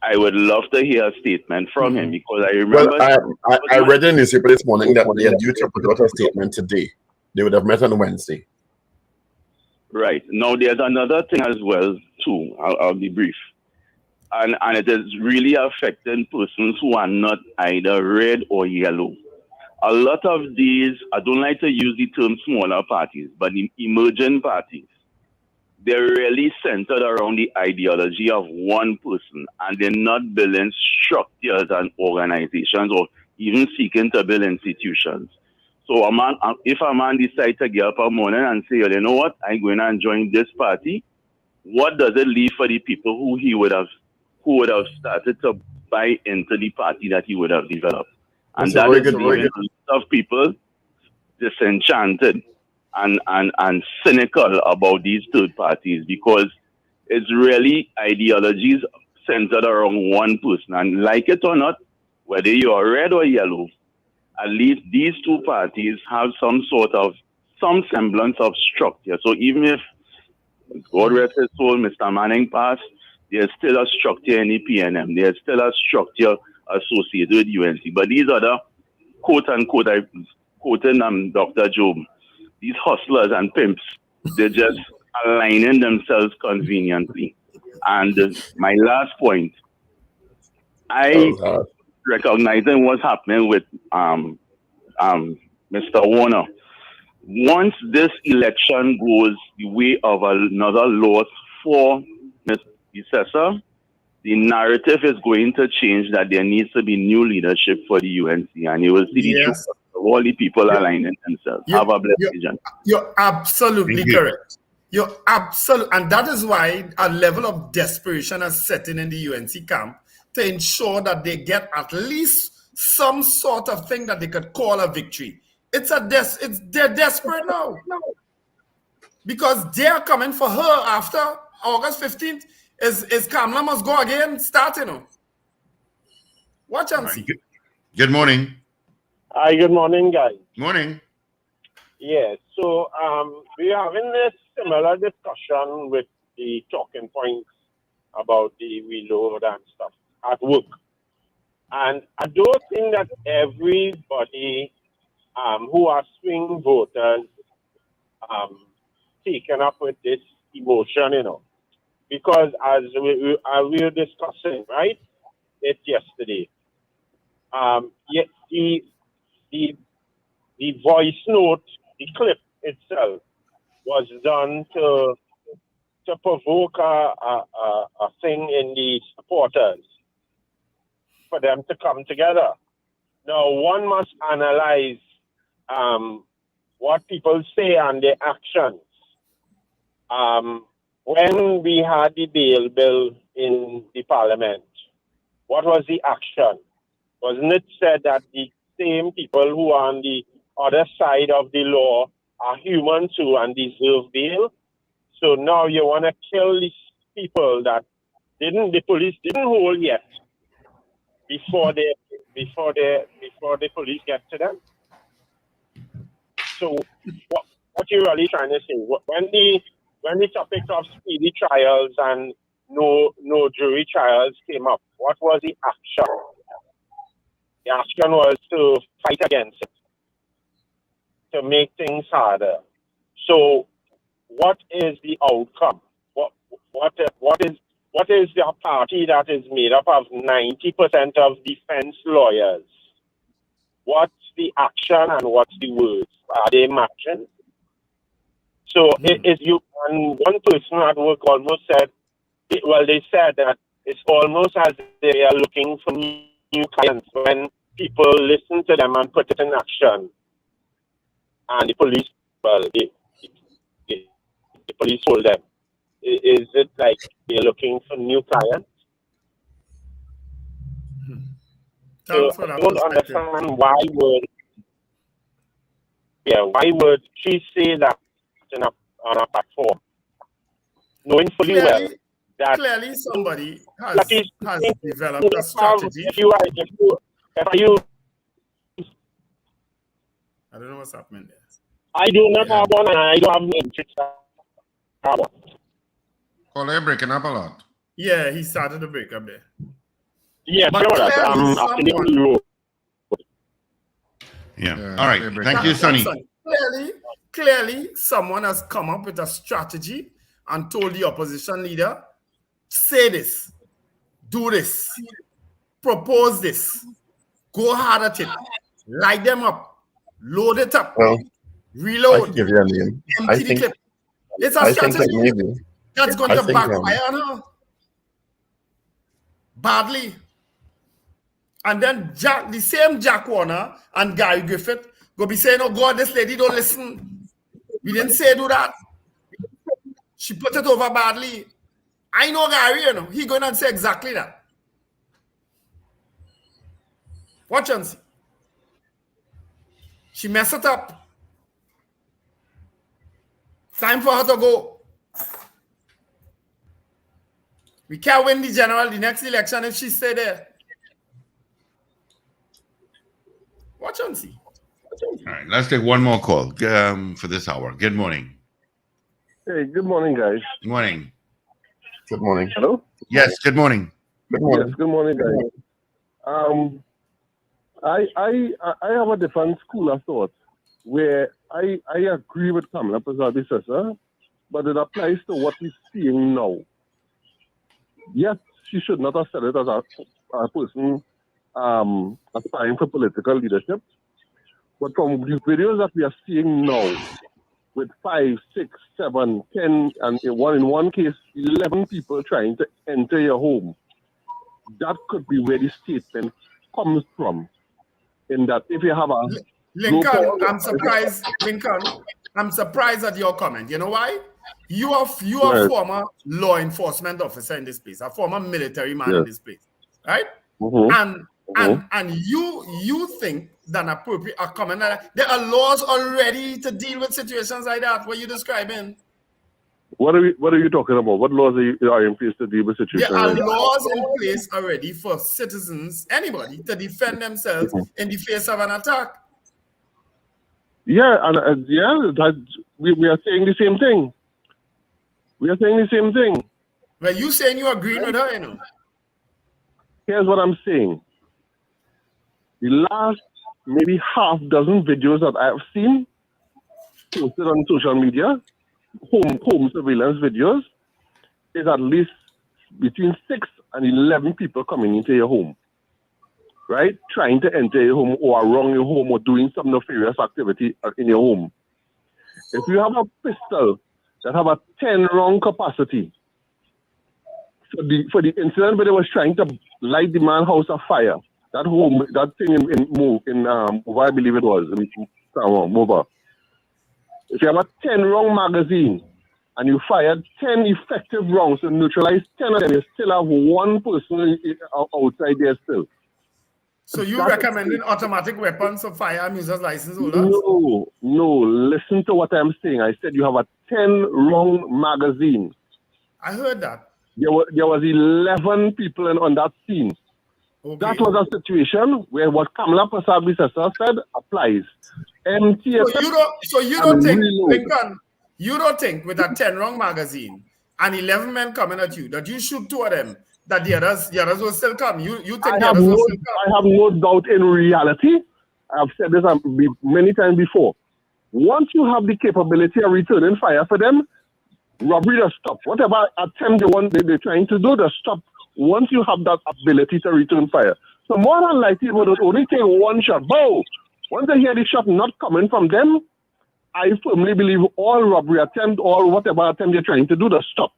I would love to hear a statement from him, because I remember. Well, I read in the newspaper this morning that they are due to put out a statement today. They would have met on Wednesday. Right. Now, there's another thing as well, too. I'll be brief. And it is really affecting persons who are not either red or yellow. A lot of these, I don't like to use the term smaller parties, but the emerging parties, they're really centered around the ideology of one person, and they're not building structures and organizations or even seeking to build institutions. So if a man decides to get up a morning and say, you know what, I'm going to join this party, what does it leave for the people who would have started to buy into the party that he would have developed? And that is leaving a lot of people disenchanted and cynical about these third parties, because it's really ideologies centered around one person. And like it or not, whether you are red or yellow, at least these two parties have some semblance of structure. So even if, God rest his soul, Mr. Manning passed, there's still a structure in the PNM. There's still a structure associated with UNC. But these other, quote-unquote, I'm quoting Dr. Job, these hustlers and pimps, they're just aligning themselves conveniently. And my last point, recognizing what's happening with Mr. Warner, once this election goes the way of another loss for Mr. Issesa, the narrative is going to change that there needs to be new leadership for the UNC, and you will see the truth of all the people aligning themselves. Have a blessed day. You're absolutely correct. You're absolutely, and that is why a level of desperation has set in the UNC camp to ensure that they get at least some sort of thing that they could call a victory. They're desperate now because they are coming for her after August 15th. Is Kamala must go again starting? Watch and see. Good morning. Hi, good morning, guys. Morning. Yeah, so we're having this similar discussion with the talking points about the reload and stuff at work. And I don't think that everybody who are swing voters taken up with this emotion, because as we were discussing, right, it yesterday, the voice note, the clip itself, was done to provoke a thing in the supporters for them to come together. Now, one must analyze what people say and their actions. When we had the bail bill in the parliament, what was the action? Wasn't it said that the same people who are on the other side of the law are human too and deserve bail? So now you want to kill these people that the police didn't hold yet before the police get to them. So what you're really trying to say, when the topic of speedy trials and no jury trials came up, what was the action? The action was to fight against it, to make things harder. So what is the outcome? What is the party that is made up of 90% of defense lawyers? What's the action and what's the words? Are they matching? So and one person at work almost said, they said that it's almost as they are looking for new clients when people listen to them and put it in action. And the police, the police told them. Is it like they're looking for new clients? Thanks for that I don't understand why would she say that on a platform, knowing fully well that clearly somebody has developed a strategy. If you I don't know what's happening there. I do not have one, and I don't have no interest to have one. Call you're breaking up a lot. Yeah, he started to break up there. Yeah, but yeah. All right. Thank you, Sonny. Clearly, someone has come up with a strategy and told the opposition leader, say this, do this, propose this, go hard at it, light them up, load it up, reload, give you a name. empty the clip. It's a strategy that's going to backfire on her badly. And then the same Jack Warner and Gary Griffith go be saying, oh God, this lady don't listen. We didn't say do that. She put it over badly. I know Gary, you know, he going to say exactly that. Watch and see. She messed it up. Time for her to go. We can't win the general, the next election if she stay there. Watch and see. All right, let's take one more call for this hour. Good morning. Hey, good morning, guys. Good morning. Good morning. Hello? Yes, good morning. Good morning. Yes, good morning, guys. I have a different school of thought where I agree with Kamala Prasad, but it applies to what we're seeing now. Yes, she should not have said it as a person aspiring for political leadership. But from the videos that we are seeing now, with 5, 6, 7, 10, and in one case, 11 people trying to enter your home, that could be where the statement comes from. In that, if you have a Lincoln, I'm surprised. Lincoln, I'm surprised at your comment. You know why? You are a former law enforcement officer in this place, a former military man in this place, right? And you think that appropriate a comment like that, there are laws already to deal with situations like that. What are you describing? What are you talking about? What laws are in place to deal with situations? There are laws in place already for citizens, anybody, to defend themselves in the face of an attack. Yeah, and we are saying the same thing. Well, you saying you agree with her, you know? Here's what I'm saying. The last maybe half dozen videos that I have seen posted on social media, home surveillance videos, is at least between 6 and 11 people coming into your home, right? Trying to enter your home or around your home or doing some nefarious activity in your home. If you have a pistol that have a 10-round capacity, for the incident where they was trying to light the man's house on fire, that thing in I believe it was, Mova. If you have a 10-round magazine and you fired 10 effective rounds to neutralize 10 of them, you still have one person outside there still. So you recommending automatic weapons for firearm users license holders? No. Listen to what I'm saying. I said you have a 10-round magazine. I heard that. There was 11 people on that scene. Okay. That was a situation where what Kamala Prasad said applies. So you don't think, Lincoln, you don't think with a 10-round magazine and 11 men coming at you that you shoot 2 of them, that the others will still come? You think the others will still come? I have no doubt in reality. I've said this many times before. Once you have the capability of returning fire for them, robbery does stop. Whatever attempt they're trying to do, does stop. Once you have that ability to return fire. So more than likely, it would only take one shot. Bow! Once they hear the shot not coming from them, I firmly believe all robbery attempt or whatever attempt they're trying to do, does stop.